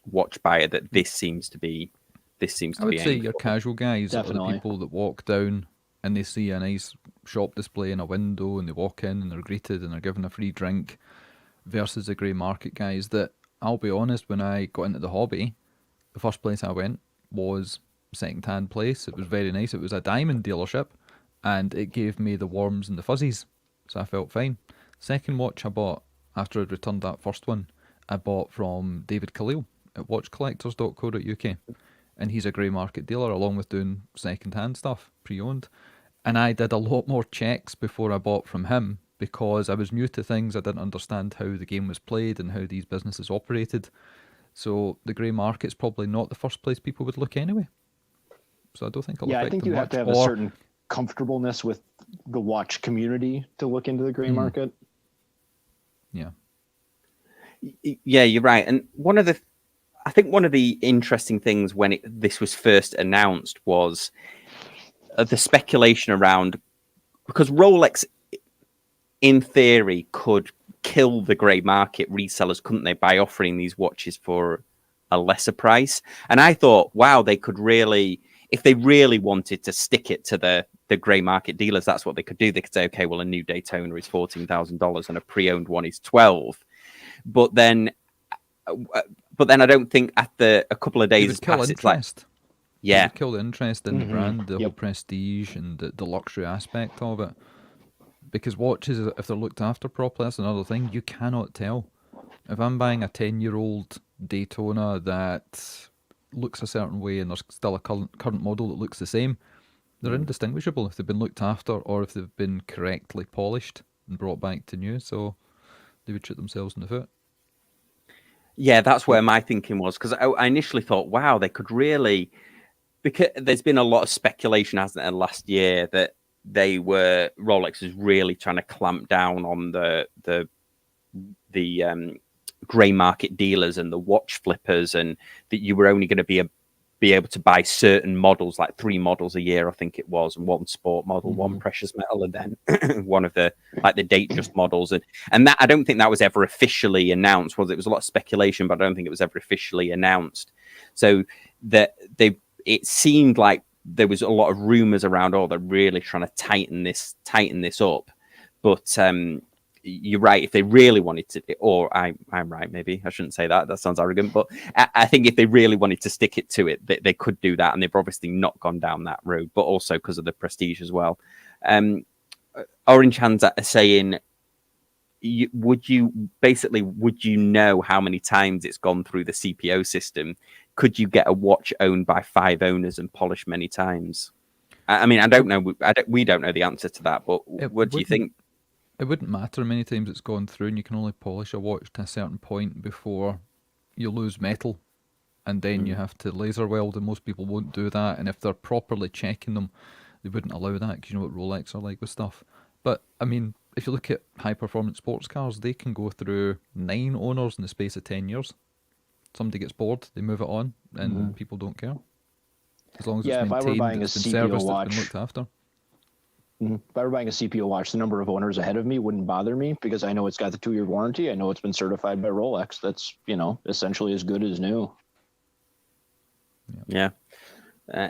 [SPEAKER 1] watch buyer that this seems to be. I
[SPEAKER 3] would say your casual guys are the people that walk down and they see a nice shop display in a window and they walk in and they're greeted and they're given a free drink, versus the grey market guys that, I'll be honest, when I got into the hobby, the first place I went was second-hand place. It was very nice. It was a diamond dealership and it gave me the warms and the fuzzies, so I felt fine. Second watch I bought after I'd returned that first one, I bought from David Khalil at watchcollectors.co.uk, and he's a grey market dealer along with doing second-hand stuff, pre-owned. And I did a lot more checks before I bought from him because I was new to things. I didn't understand how the game was played and how these businesses operated. So the grey market's probably not the first place people would look anyway. So I don't think it'll affect them much.
[SPEAKER 2] I think you have to have a certain comfortableness with the watch community to look into the grey market.
[SPEAKER 3] Yeah.
[SPEAKER 1] Yeah, you're right. And I think one of the interesting things when this was first announced was the speculation around, because Rolex, in theory, could kill the grey market resellers, couldn't they, by offering these watches for a lesser price? And I thought, wow, they could really, if they really wanted to stick it to the grey market dealers, that's what they could do. They could say, okay, well, a new Daytona is $14,000 and a pre-owned one is $12,000. But then I don't think after a couple of days past, it's like,
[SPEAKER 3] yeah, it would kill the interest in the brand, the whole prestige and the luxury aspect of it. Because watches, if they're looked after properly, that's another thing. You cannot tell. If I'm buying a 10-year-old Daytona that looks a certain way and there's still a current model that looks the same, they're indistinguishable if they've been looked after or if they've been correctly polished and brought back to new. So they would shoot themselves in the foot.
[SPEAKER 1] Yeah, that's where my thinking was, because I initially thought, wow, they could really, because there's been a lot of speculation, hasn't there, last year that Rolex was really trying to clamp down on the grey market dealers and the watch flippers, and that you were only going to be able to buy certain models, like 3 models a year, I think it was, and 1 sport model, 1 precious metal, and then one of the Datejust models, and that I don't think that was ever officially announced. It was a lot of speculation, but I don't think it was ever officially announced. So that it seemed like there was a lot of rumors around, they're really trying to tighten this up. But you're right, if they really wanted to, or I'm right, maybe I shouldn't say that sounds arrogant, but I think if they really wanted to stick it to it, they could do that, and they've obviously not gone down that road, but also because of the prestige as well. Orange Hands are saying, would you know how many times it's gone through the CPO system? Could you get a watch owned by 5 owners and polished many times? I mean, I don't know. We don't know the answer to that, but what do you think?
[SPEAKER 3] It wouldn't matter how many times it's gone through, and you can only polish a watch to a certain point before you lose metal, and then you have to laser weld, and most people won't do that. And if they're properly checking them, they wouldn't allow that, because you know what Rolex are like with stuff. But I mean, if you look at high performance sports cars, they can go through 9 owners in the space of 10 years. Somebody gets bored, they move it on, and people don't care. As long as it's maintained, it's been serviced, it's been looked after.
[SPEAKER 2] If I were buying a CPO watch, the number of owners ahead of me wouldn't bother me, because I know it's got the 2-year warranty. I know it's been certified by Rolex. That's, essentially as good as new.
[SPEAKER 1] Yeah.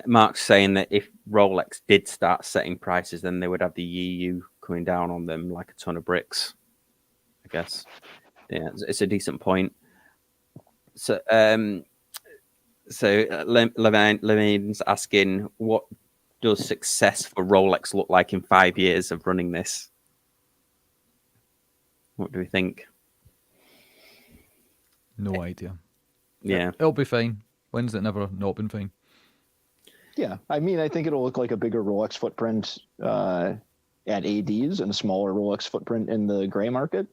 [SPEAKER 1] Mark's saying that if Rolex did start setting prices, then they would have the EU coming down on them like a ton of bricks, I guess. Yeah, it's a decent point. So, Levine's asking, what does success for Rolex look like in 5 years of running this? What do we think?
[SPEAKER 3] No idea.
[SPEAKER 1] Yeah.
[SPEAKER 3] It'll be fine. When's it never not been fine?
[SPEAKER 2] Yeah, I mean, I think it'll look like a bigger Rolex footprint at ADs and a smaller Rolex footprint in the gray market,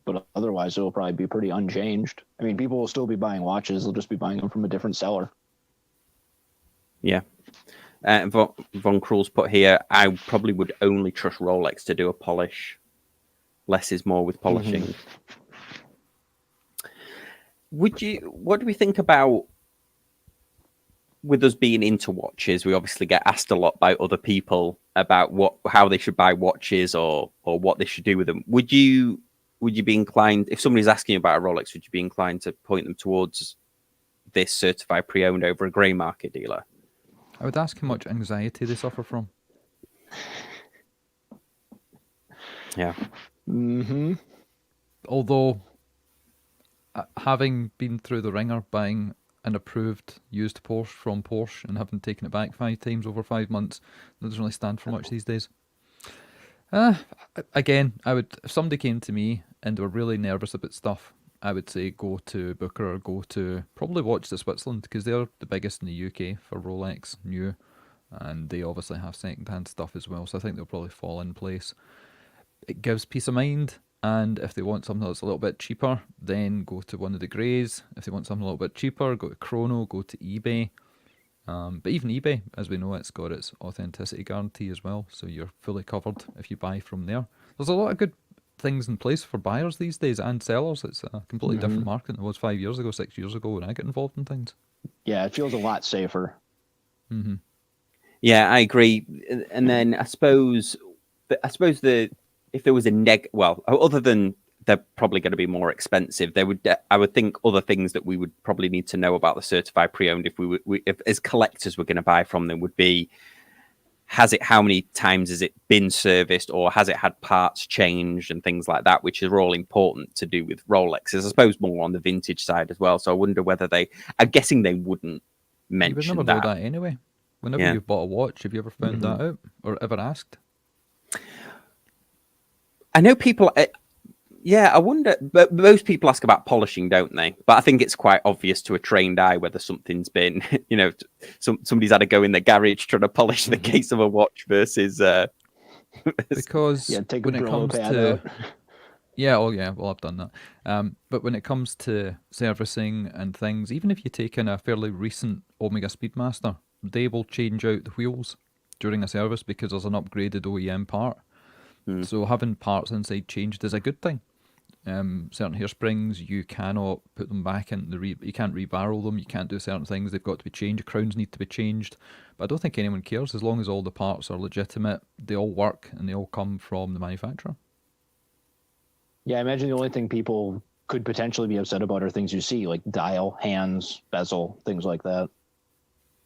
[SPEAKER 2] but otherwise it'll probably be pretty unchanged. I mean, people will still be buying watches; they'll just be buying them from a different seller.
[SPEAKER 1] Yeah. Von Krul's put here, I probably would only trust Rolex to do a polish. Less is more with polishing. What do we think about, with us being into watches, we obviously get asked a lot by other people about how they should buy watches or what they should do with them. Would you be inclined, if somebody's asking you about a Rolex, would you be inclined to point them towards this certified pre-owned over a grey market dealer?
[SPEAKER 3] I would ask how much anxiety they suffer from.
[SPEAKER 1] Yeah.
[SPEAKER 3] Although, having been through the ringer buying an approved used Porsche from Porsche and having taken it back 5 times over 5 months, that doesn't really stand for much these days. Again, if somebody came to me and they were really nervous about stuff, I would say go to Booker or go to probably Watches of Switzerland, because they're the biggest in the UK for Rolex new, and they obviously have second-hand stuff as well, so I think they'll probably fall in place. It gives peace of mind, and if they want something that's a little bit cheaper, then go to one of the greys. If they want something a little bit cheaper, go to Chrono, go to eBay. But even eBay, as we know, it's got its authenticity guarantee as well, so you're fully covered if you buy from there. There's a lot of good things in place for buyers these days and sellers. It's a completely different market than it was 5 years ago, 6 years ago when I got involved in things.
[SPEAKER 2] Yeah, it feels a lot safer.
[SPEAKER 1] Yeah, I agree. And then I suppose if there was other than they're probably going to be more expensive, I would think other things that we would probably need to know about the certified pre-owned if as collectors we're going to buy from them would be, how many times has it been serviced, or has it had parts changed and things like that, which are all important to do with Rolexes. I suppose more on the vintage side as well. So I wonder whether I'm guessing they wouldn't mention that.
[SPEAKER 3] You would never know that anyway. Whenever you've bought a watch, have you ever found that out or ever asked?
[SPEAKER 1] I know people. I wonder. But most people ask about polishing, don't they? But I think it's quite obvious to a trained eye whether something's been, somebody's had a go in the garage trying to polish the case of a watch versus.
[SPEAKER 3] Because
[SPEAKER 2] take
[SPEAKER 3] when
[SPEAKER 2] a
[SPEAKER 3] it comes
[SPEAKER 2] pad
[SPEAKER 3] to,
[SPEAKER 2] out.
[SPEAKER 3] I've done that. But when it comes to servicing and things, even if you take in a fairly recent Omega Speedmaster, they will change out the wheels during a service because there's an upgraded OEM part. So having parts inside changed is a good thing. Certain hairsprings, you cannot put them back in you can't rebarrel them, you can't do certain things, they've got to be changed, crowns need to be changed. But I don't think anyone cares, as long as all the parts are legitimate, they all work, and they all come from the manufacturer.
[SPEAKER 2] Yeah, I imagine the only thing people could potentially be upset about are things you see, like dial, hands, bezel, things like that.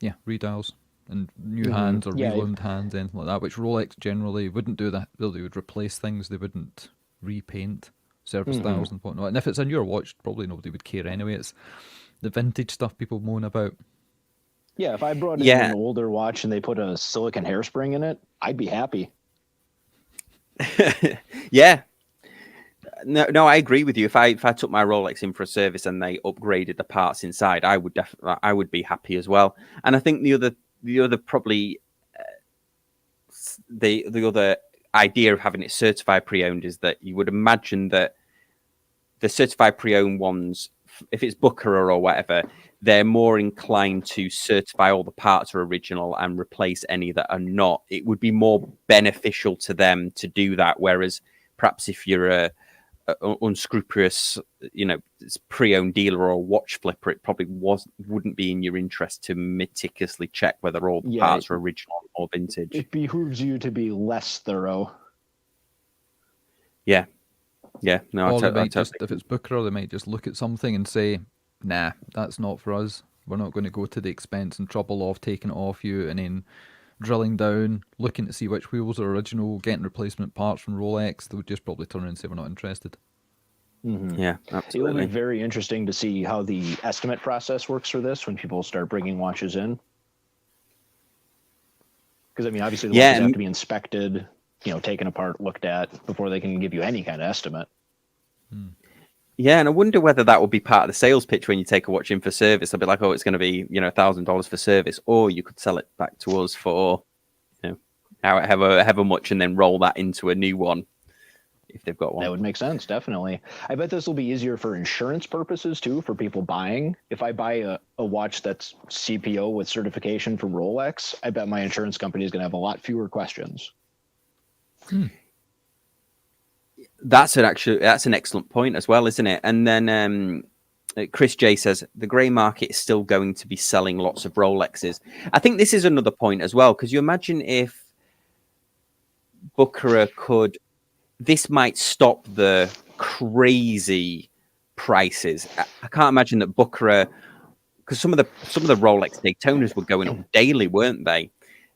[SPEAKER 3] Yeah, redials and new hands or reloomed hands, anything like that, which Rolex generally wouldn't do that. They would replace things, they wouldn't repaint service dials and whatnot. And if it's a newer watch, probably nobody would care anyway. It's the vintage stuff people moan about.
[SPEAKER 2] Yeah, if I brought in an older watch and they put a silicon hairspring in it, I'd be happy.
[SPEAKER 1] Yeah. No, I agree with you. If I took my Rolex in for a service and they upgraded the parts inside, I would be happy as well. And I think the other probably the other idea of having it certified pre-owned is that you would imagine that the certified pre-owned ones, if it's Bucherer or whatever, they're more inclined to certify all the parts are original and replace any that are not. It would be more beneficial to them to do that. Whereas perhaps if you're a unscrupulous, pre-owned dealer or watch flipper, it probably wouldn't be in your interest to meticulously check whether all the parts are original or vintage.
[SPEAKER 2] It behooves you to be less thorough.
[SPEAKER 1] Yeah, no.
[SPEAKER 3] Or they might just, if it's Bucherer, they might just look at something and say, "Nah, that's not for us. We're not going to go to the expense and trouble of taking it off you and then drilling down, looking to see which wheels are original, getting replacement parts from Rolex." They would just probably turn around and say, "We're not interested."
[SPEAKER 2] Mm-hmm.
[SPEAKER 1] Yeah, absolutely.
[SPEAKER 2] It will be very interesting to see how the estimate process works for this when people start bringing watches in. Because, I mean, obviously the watches have to be inspected, taken apart, looked at before they can give you any kind of estimate.
[SPEAKER 1] Yeah, and I wonder whether that will be part of the sales pitch when you take a watch in for service. They'll be like, "Oh, it's going to be $1,000 for service," or you could sell it back to us for however much, and then roll that into a new one if they've got one.
[SPEAKER 2] That would make sense, definitely. I bet this will be easier for insurance purposes too, for people buying. If I buy a watch that's CPO with certification from Rolex, I bet my insurance company is going to have a lot fewer questions.
[SPEAKER 1] That's an excellent point as well, isn't it? And then Chris J says the grey market is still going to be selling lots of Rolexes. I think this is another point as well, because you imagine if Bucherer could, this might stop the crazy prices. I can't imagine that Bucherer, because some of the Rolex Daytonas were going up daily, weren't they?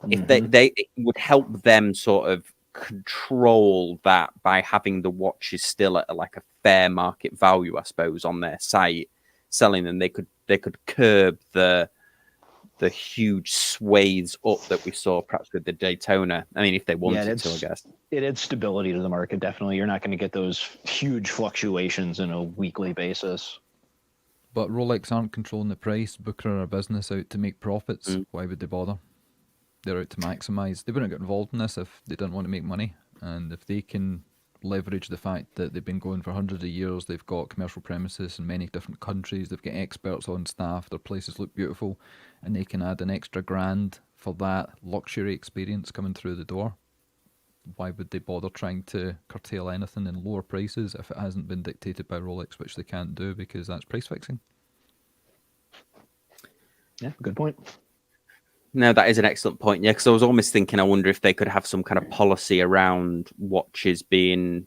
[SPEAKER 1] If they it would help them sort of control that by having the watches still at like a fair market value, I suppose, on their site, selling them. They could curb the huge swathes up that we saw perhaps with the Daytona. I mean, if they wanted to, I guess.
[SPEAKER 2] It adds stability to the market, definitely. You're not going to get those huge fluctuations on a weekly basis.
[SPEAKER 3] But Rolex aren't controlling the price. Bucherer are a business out to make profits. Why would they bother? They're out to maximise. They wouldn't get involved in this if they didn't want to make money. And if they can leverage the fact that they've been going for hundreds of years, they've got commercial premises in many different countries, they've got experts on staff, their places look beautiful, and they can add an extra grand for that luxury experience coming through the door. Why would they bother trying to curtail anything in lower prices if it hasn't been dictated by Rolex, which they can't do because that's price fixing?
[SPEAKER 2] Yeah, good point.
[SPEAKER 1] No, that is an excellent point. Yeah, because I was almost thinking, I wonder if they could have some kind of policy around watches being,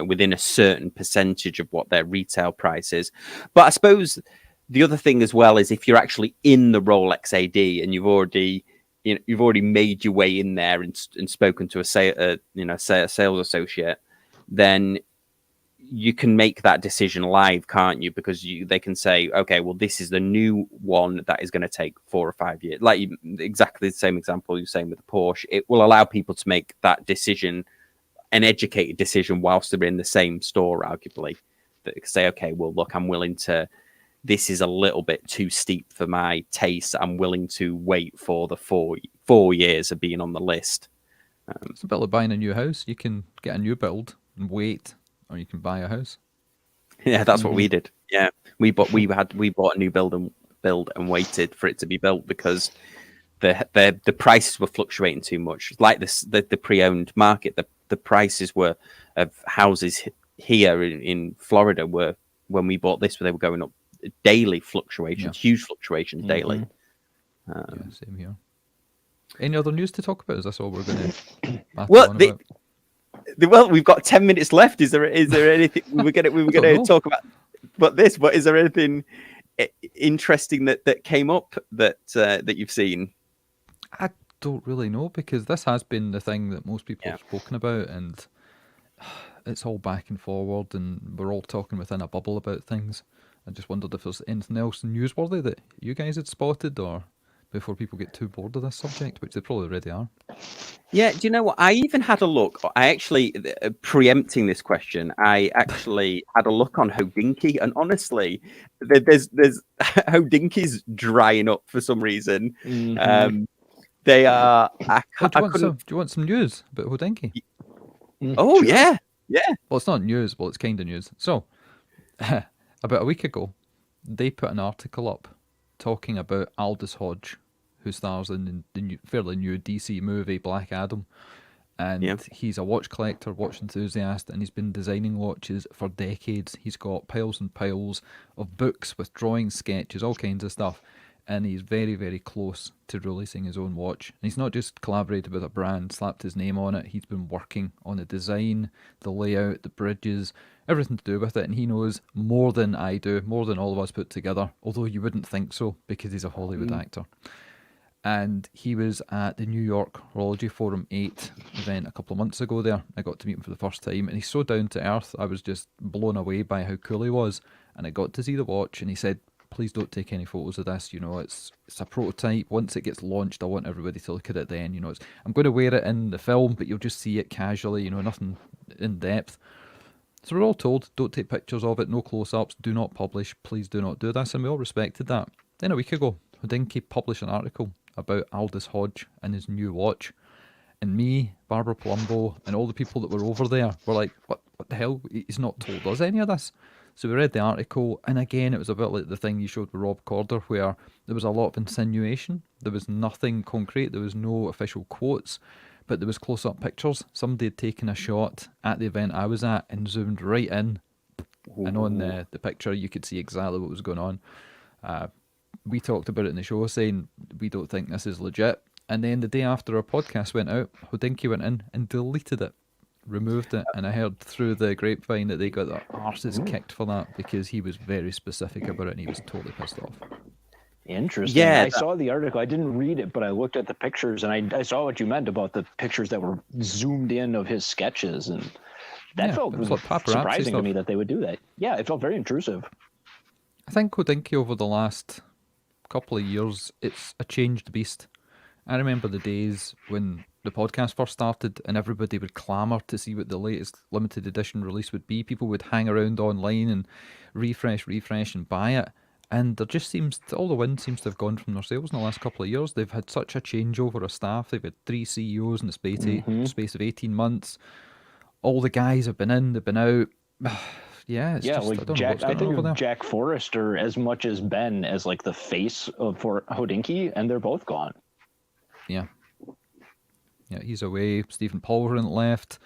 [SPEAKER 1] within a certain percentage of what their retail price is. But I suppose the other thing as well is if you're actually in the Rolex AD and you've already made your way in there and spoken to a sales associate, then you can make that decision live, can't you? Because they can say, okay, well, this is the new one that is going to take 4 or 5 years. Like exactly the same example you're saying with the Porsche. It will allow people to make that decision, an educated decision, whilst they're in the same store, arguably. That say, okay, well, look, I'm willing to. This is a little bit too steep for my taste. I'm willing to wait for the 4 years of being on the list.
[SPEAKER 3] It's a bit like buying a new house. You can get a new build and wait, or you can buy a house.
[SPEAKER 1] Yeah, that's what we did. Yeah, we bought a new build and waited for it to be built because the prices were fluctuating too much. Like the pre-owned market, the prices were of houses here in Florida were, when we bought this, they were going up daily fluctuations, huge fluctuations daily.
[SPEAKER 3] Yeah, same here. Any other news to talk about? Is this all we're going to?
[SPEAKER 1] Well, we've got 10 minutes left. Is there anything we were going to talk about this? But is there anything interesting that came up that you've seen?
[SPEAKER 3] I don't really know, because this has been the thing that most people have spoken about, and it's all back and forward, and we're all talking within a bubble about things. I just wondered if there's anything else newsworthy that you guys had spotted or before people get too bored of this subject, which they probably already are.
[SPEAKER 1] Yeah, do you know what? I even had a look. I actually, preempting this question, I actually had a look on Hodinkee, and honestly, there's Hodinkee's drying up for some reason. They are.
[SPEAKER 3] Do you want some news about Hodinkee?
[SPEAKER 1] Oh
[SPEAKER 2] Sure.
[SPEAKER 1] yeah.
[SPEAKER 3] Well, it's not news. Well, it's kind of news. So, about a week ago, they put an article up talking about Aldous Hodge, who stars in the fairly new DC movie Black Adam. And he's a watch collector, watch enthusiast, and he's been designing watches for decades. He's got piles and piles of books with drawings, sketches, all kinds of stuff. And he's very, very close to releasing his own watch. And he's not just collaborated with a brand, slapped his name on it. He's been working on the design, the layout, the bridges, everything to do with it. And he knows more than I do, more than all of us put together. Although you wouldn't think so, because he's a Hollywood actor. And he was at the New York Horology Forum 8 event a couple of months ago there. I got to meet him for the first time, and he's so down to earth. I was just blown away by how cool he was. And I got to see the watch, and he said, please don't take any photos of this. You know, it's a prototype. Once it gets launched, I want everybody to look at it then. You know, I'm going to wear it in the film, but you'll just see it casually, you know, nothing in depth. So we're all told, don't take pictures of it, no close-ups, do not publish, please do not do this. And we all respected that. Then a week ago, Hodinkee published an article about Aldous Hodge and his new watch. And me, Barbara Palumbo, and all the people that were over there were like, what the hell? He's not told us any of this. So we read the article, and again, it was a bit like the thing you showed with Rob Corder, where there was a lot of insinuation. There was nothing concrete. There was no official quotes, but there was close-up pictures. Somebody had taken a shot at the event I was at and zoomed right in. And on the picture, you could see exactly what was going on. We talked about it in the show, saying we don't think this is legit. And then the day after our podcast went out, Hodinkee went in and deleted it, removed it. And I heard through the grapevine that they got their arses kicked for that, because he was very specific about it and he was totally pissed off.
[SPEAKER 2] Interesting. Yeah, I saw the article. I didn't read it, but I looked at the pictures, and I saw what you meant about the pictures that were zoomed in of his sketches, and that felt like surprising stuff to me that they would do that. Yeah, it felt very intrusive.
[SPEAKER 3] I think Hodinkee over the last couple of years, it's a changed beast. I remember the days when the podcast first started and everybody would clamour to see what the latest limited edition release would be. People would hang around online and refresh and buy it. And there just seems all the wind seems to have gone from their sails in the last couple of years. They've had such a changeover of staff. They've had 3 CEOs in the space of 18 months. All the guys have been in, they've been out. Yeah, it's just,
[SPEAKER 2] like I think of Jack Forrester as much as Ben as like the face for Hodinkee, and they're both gone.
[SPEAKER 3] Yeah, he's away. Stephen Polveren left.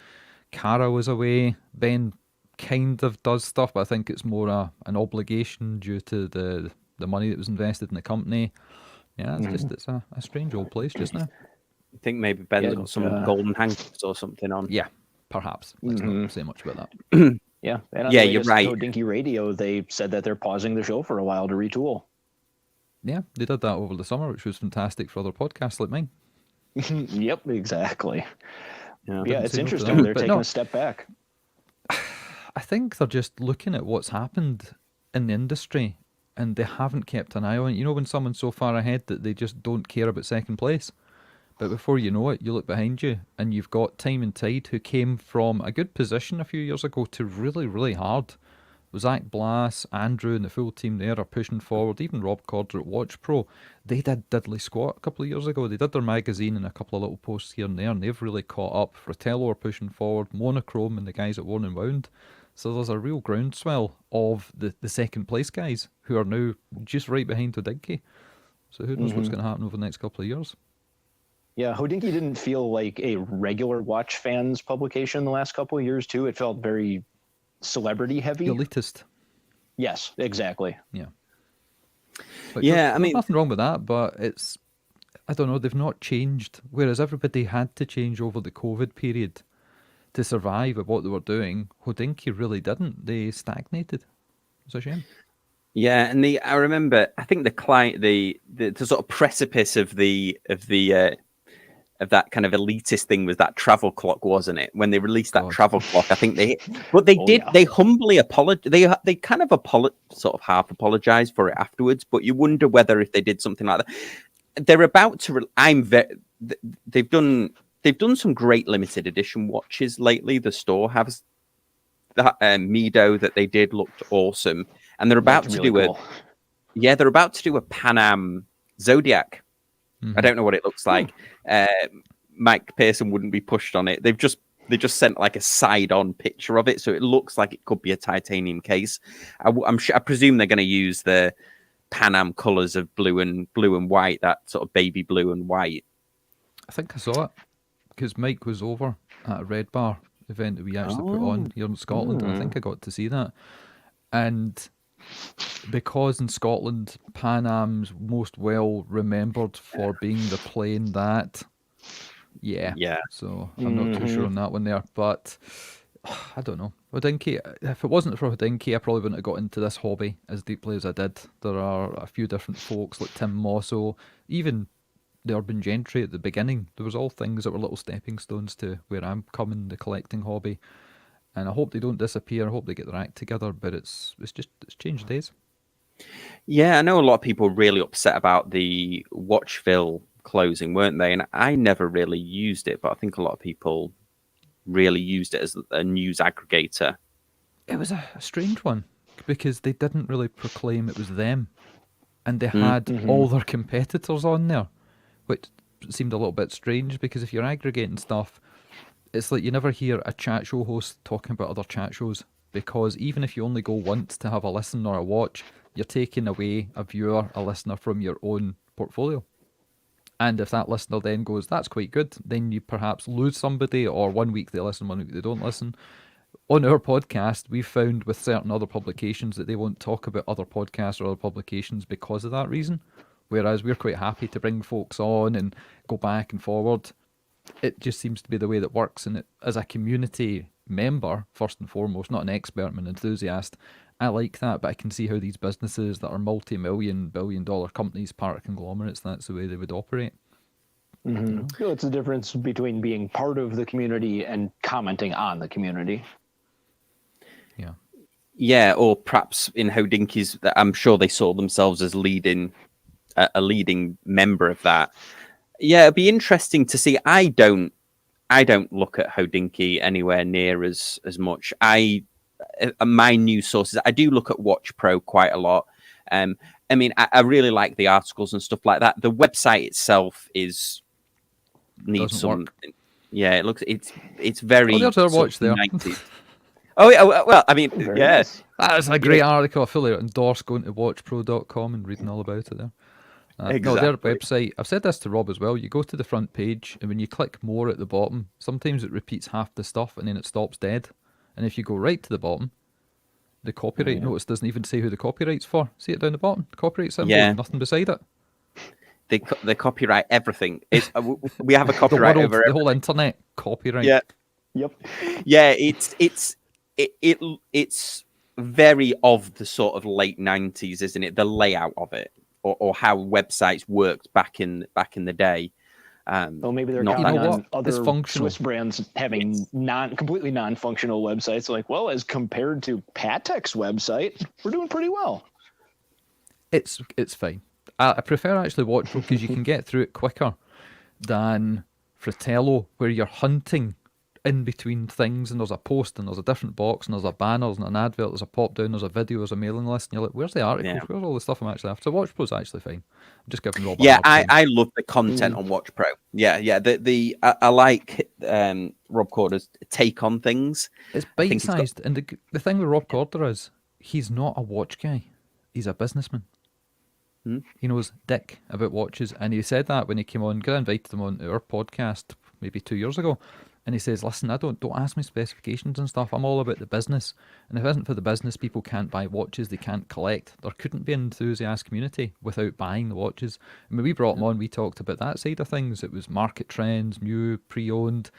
[SPEAKER 3] Cara was away. Ben kind of does stuff, but I think it's more an obligation due to the money that was invested in the company. Yeah, it's a strange old place just now.
[SPEAKER 1] I think maybe Ben's got some golden handcuffs or something on.
[SPEAKER 3] Yeah, perhaps. Let's not say much about that.
[SPEAKER 2] Yeah, and on
[SPEAKER 1] yeah,
[SPEAKER 2] the
[SPEAKER 1] you're right.
[SPEAKER 2] Hodinkee Radio, they said that they're pausing the show for a while to retool.
[SPEAKER 3] Yeah, they did that over the summer, which was fantastic for other podcasts like mine.
[SPEAKER 2] Yep, exactly. Yeah, it's interesting. They're taking a step back.
[SPEAKER 3] I think they're just looking at what's happened in the industry, and they haven't kept an eye on it. You know, when someone's so far ahead that they just don't care about second place. But before you know it, you look behind you and you've got Time and Tide, who came from a good position a few years ago to really, really hard. Zach Blass, Andrew and the full team there are pushing forward. Even Rob Corder at Watch Pro, they did diddly squat a couple of years ago. They did their magazine and a couple of little posts here and there, and they've really caught up. Fratello are pushing forward, Monochrome and the guys at Worn and Wound. So there's a real groundswell of the second place guys who are now just right behind Hodinkee. So who knows what's going to happen over the next couple of years.
[SPEAKER 2] Yeah, Hodinkee didn't feel like a regular watch fans publication the last couple of years, too. It felt very celebrity heavy.
[SPEAKER 3] Elitist.
[SPEAKER 2] Yes, exactly.
[SPEAKER 3] Yeah.
[SPEAKER 1] I mean,
[SPEAKER 3] nothing wrong with that, but it's, I don't know, they've not changed. Whereas everybody had to change over the COVID period to survive at what they were doing, Hodinkee really didn't. They stagnated. It's a shame.
[SPEAKER 1] Yeah, and I remember, I think the client, the sort of precipice of that kind of elitist thing was that travel clock, wasn't it? When they released that travel clock, I think they humbly apologized. They kind of sort of half apologized for it afterwards, but you wonder whether if they did something like that. they're about to. They've done some great limited edition watches lately. The store has that Mido that they did looked awesome, and they're about to do
[SPEAKER 2] cool.
[SPEAKER 1] they're about to do a Pan Am Zodiac. I don't know what it looks like. Mike Pearson wouldn't be pushed on it. They just sent like a side-on picture of it, so it looks like it could be a titanium case. I presume they're going to use the Pan Am colors of blue and white, that sort of baby blue and white.
[SPEAKER 3] I think I saw it because Mike was over at a Red Bar event that we actually put on here in Scotland, and I think I got to see that. And because in Scotland, Pan Am's most well remembered for being the plane that, yeah. So I'm not too sure on that one there, but I don't know. Hodinkee, if it wasn't for Hodinkee, I probably wouldn't have got into this hobby as deeply as I did. There are a few different folks like Tim Mosso, even the urban gentry at the beginning. There was all things that were little stepping stones to where I'm coming, the collecting hobby. And I hope they don't disappear. I hope they get their act together. But it's changed days.
[SPEAKER 1] Yeah, I know a lot of people were really upset about the Watchville closing, weren't they? And I never really used it, but I think a lot of people really used it as a news aggregator.
[SPEAKER 3] It was a strange one because they didn't really proclaim it was them, and they had all their competitors on there, which seemed a little bit strange because if you're aggregating stuff, it's like you never hear a chat show host talking about other chat shows, because even if you only go once to have a listen or a watch, you're taking away a viewer, a listener from your own portfolio. And if that listener then goes, that's quite good, then you perhaps lose somebody, or 1 week they listen, 1 week they don't listen. On our podcast, we've found with certain other publications that they won't talk about other podcasts or other publications because of that reason. Whereas we're quite happy to bring folks on and go back and forward. It just seems to be the way that works. And as a community member, first and foremost, not an expert, I'm an enthusiast, I like that, but I can see how these businesses that are multi-million, billion-dollar companies, part of conglomerates, that's the way they would operate.
[SPEAKER 2] So it's the difference between being part of the community and commenting on the community.
[SPEAKER 1] Yeah, or perhaps in Hodinke's, I'm sure they saw themselves as a leading member of that. Yeah, it'd be interesting to see. I don't look at Hodinkee anywhere near as much. My news sources, I do look at Watch Pro quite a lot. I mean, I really like the articles and stuff like that. The website itself needs some. Yeah, it looks it's very.
[SPEAKER 3] Oh, there's our watch there.
[SPEAKER 1] 90s. Oh yeah, well, I mean, yes,
[SPEAKER 3] that's a great article. I fully endorse going to watchpro.com and reading all about it there.
[SPEAKER 1] Exactly.
[SPEAKER 3] No, their website, I've said this to Rob as well, you go to the front page and when you click more at the bottom, sometimes it repeats half the stuff and then it stops dead. And if you go right to the bottom, the copyright notice doesn't even say who the copyright's for. See it down the bottom? The copyright symbol, nothing beside it.
[SPEAKER 1] They copyright everything. We have a copyright over
[SPEAKER 3] the whole internet. Copyright.
[SPEAKER 1] Yeah.
[SPEAKER 2] Yep.
[SPEAKER 1] Yeah, it's very of the sort of late 90s, isn't it? The layout of it, or how websites worked back in the day.
[SPEAKER 2] Well, maybe they're counting on other Swiss brands having completely non-functional websites. Like, well, as compared to Patek's website, we're doing pretty well.
[SPEAKER 3] It's fine. I prefer actually Watchpro because you can get through it quicker than Fratello, where you're hunting in between things and there's a post and there's a different box and there's a banner and an advert, there's a pop down, there's a video, there's a mailing list, and you're like, where's the articles? Where's all the stuff I'm actually after? So Watchpro's actually fine. I'm just giving Rob
[SPEAKER 1] I love the content on Watch Pro. I like Rob Corder's take on things.
[SPEAKER 3] It's bite-sized, and the thing with Rob Corder is he's not a watch guy, he's a businessman. He knows dick about watches, and he said that when he came on, because I invited him on our podcast maybe 2 years ago. And he says, listen, don't ask me specifications and stuff. I'm all about the business. And if it isn't for the business, people can't buy watches. They can't collect. There couldn't be an enthusiast community without buying the watches. I mean, we brought him on. We talked about that side of things. It was market trends, new, pre-owned.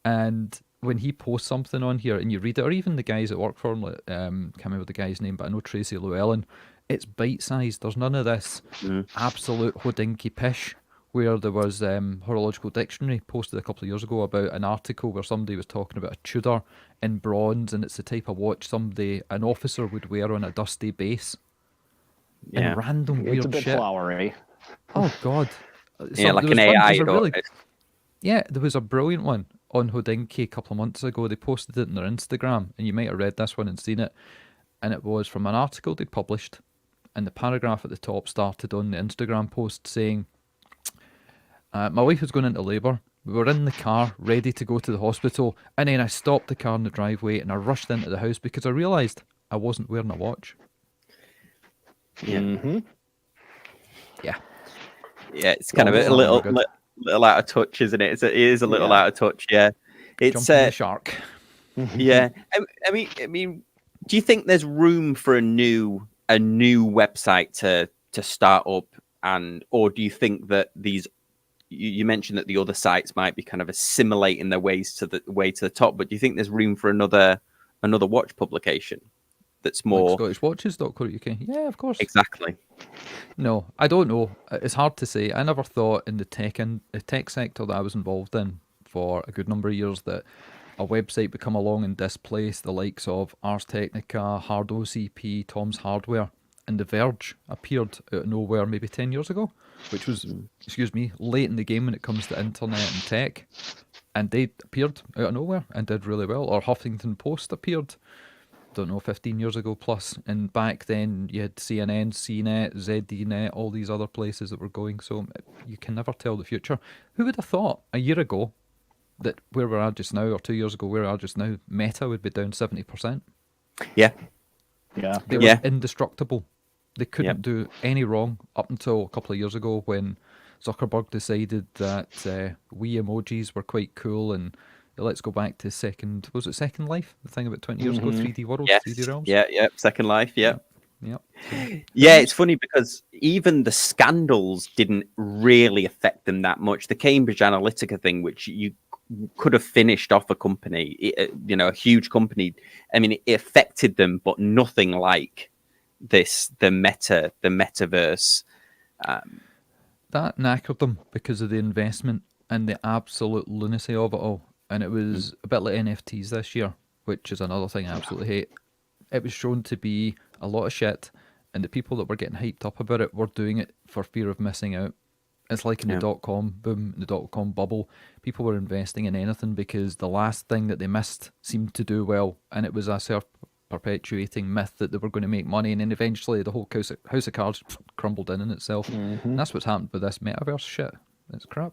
[SPEAKER 3] And when he posts something on here and you read it, or even the guys that work for him, can't remember the guy's name, but I know Tracy Llewellyn, it's bite-sized. There's none of this absolute Hodinkee pish. Where there was Horological Dictionary posted a couple of years ago about an article where somebody was talking about a Tudor in bronze, and it's the type of watch an officer would wear on a dusty base. And random weird shit.
[SPEAKER 2] It's a bit flowery.
[SPEAKER 3] Oh God,
[SPEAKER 1] Yeah, like an AI.
[SPEAKER 3] There was a brilliant one on Hodinkee a couple of months ago. They posted it on their Instagram, and you might have read this one and seen it. And it was from an article they published, and the paragraph at the top started on the Instagram post saying, my wife was going into labour. We were in the car, ready to go to the hospital, and then I stopped the car in the driveway and I rushed into the house because I realised I wasn't wearing a watch.
[SPEAKER 1] Yeah.
[SPEAKER 2] Mm-hmm.
[SPEAKER 3] Yeah.
[SPEAKER 1] Yeah, it's kind of a little out of touch, isn't it? It is a little out of touch. Yeah, it's
[SPEAKER 3] jumping the shark.
[SPEAKER 1] Yeah, I mean, do you think there's room for a new website to start up, or do you think that these? You mentioned that the other sites might be kind of assimilating their ways to the top, but do you think there's room for another watch publication that's more
[SPEAKER 3] like ScottishWatches.co.uk? Yeah, of course.
[SPEAKER 1] Exactly.
[SPEAKER 3] No, I don't know. It's hard to say. I never thought in the tech sector that I was involved in for a good number of years that a website would come along and displace the likes of Ars Technica, Hard OCP, Tom's Hardware, and The Verge appeared out of nowhere maybe 10 years ago, which was, late in the game when it comes to internet and tech. And they appeared out of nowhere and did really well. Or Huffington Post appeared, 15 years ago plus. And back then you had CNN, CNET, ZDNet, all these other places that were going. So you can never tell the future. Who would have thought a year ago that where we're at just now, or 2 years ago where we're at just now, Meta would be down 70%?
[SPEAKER 1] Yeah.
[SPEAKER 3] They were indestructible. They couldn't do any wrong up until a couple of years ago when Zuckerberg decided that Wii emojis were quite cool, and let's go back to Second Life? The thing about 20 years ago, 3D World,
[SPEAKER 1] yes.
[SPEAKER 3] 3D Realms?
[SPEAKER 1] Yeah, Second Life, yeah.
[SPEAKER 3] Yep.
[SPEAKER 1] Yeah, it's funny because even the scandals didn't really affect them that much. The Cambridge Analytica thing, which you could have finished off a company, a huge company. I mean, it affected them, but nothing like the metaverse.
[SPEAKER 3] That knackered them because of the investment and the absolute lunacy of it all. And it was a bit like NFTs this year, which is another thing I absolutely hate. It was shown to be a lot of shit, and the people that were getting hyped up about it were doing it for fear of missing out. It's like in the dot-com boom, the dot-com bubble. People were investing in anything because the last thing that they missed seemed to do well, and it was a self-perpetuating myth that they were going to make money, and then eventually the whole house of cards crumbled in itself. And that's what's happened with this metaverse shit. It's crap.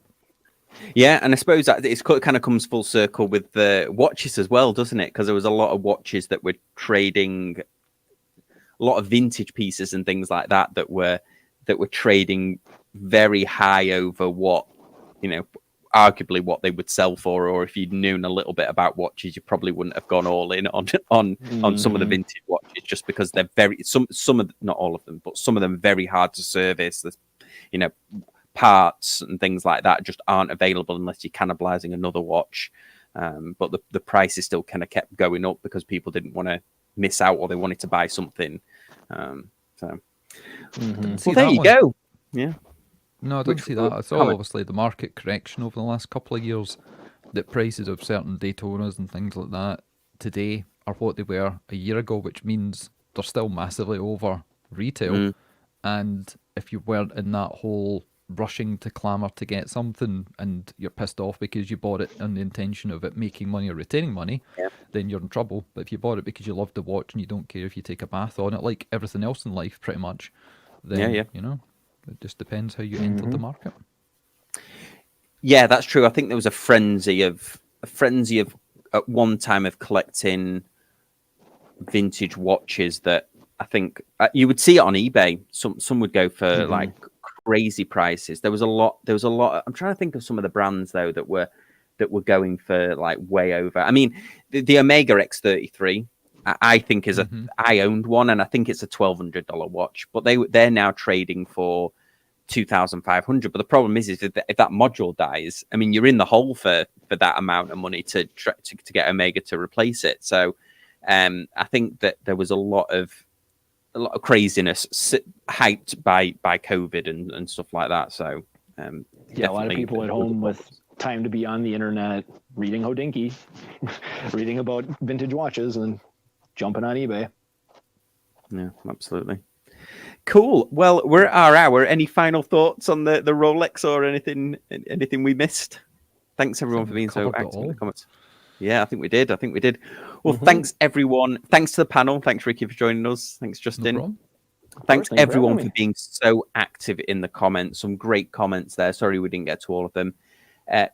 [SPEAKER 1] Yeah, and I suppose that it kind of comes full circle with the watches as well, doesn't it? Because there was a lot of watches that were trading, a lot of vintage pieces and things like that were trading very high over what, arguably what they would sell for. Or if you'd known a little bit about watches, you probably wouldn't have gone all in on some of the vintage watches, just because they're some of, not all of them, but some of them very hard to service. There's, parts and things like that just aren't available unless you're cannibalizing another watch. But the price is still kind of kept going up because people didn't want to miss out, or they wanted to buy something. Well, there you go. Yeah.
[SPEAKER 3] No, I don't see that. I saw obviously the market correction over the last couple of years, that prices of certain Daytonas and things like that today are what they were a year ago, which means they're still massively over retail. And if you weren't in that whole rushing to clamour to get something and you're pissed off because you bought it on the intention of it making money or retaining money, then you're in trouble. But if you bought it because you love the watch and you don't care if you take a bath on it, like everything else in life pretty much, then it just depends how you enter the market.
[SPEAKER 1] Yeah, that's true. I think there was a frenzy of at one time of collecting vintage watches that I think you would see it on eBay. Some would go for like crazy prices. There was a lot. I'm trying to think of some of the brands though that were going for like way over. I mean, the Omega X33, I think is I owned one, and I think it's a $1,200 watch, but they're now trading for $2,500. But the problem is if that module dies, I mean, you're in the hole for that amount of money to get Omega to replace it. So I think that there was a lot of craziness hyped by COVID and stuff like that. So
[SPEAKER 2] a lot of people at home with time to be on the internet reading Hodinkee, reading about vintage watches and jumping on eBay.
[SPEAKER 1] Yeah, absolutely. Cool. Well, we're at our hour. Any final thoughts on the Rolex or anything we missed? Thanks everyone for being so active in the comments. Yeah, I think we did. Well, thanks everyone. Thanks to the panel. Thanks Ricky for joining us. Thanks Justin.
[SPEAKER 3] No
[SPEAKER 1] Thanks everyone for being so active in the comments. Some great comments there. Sorry we didn't get to all of them.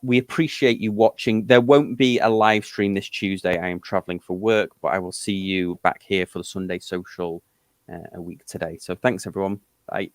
[SPEAKER 1] We appreciate you watching. There won't be a live stream this Tuesday. I am traveling for work, but I will see you back here for the Sunday social a week today. So thanks everyone. Bye.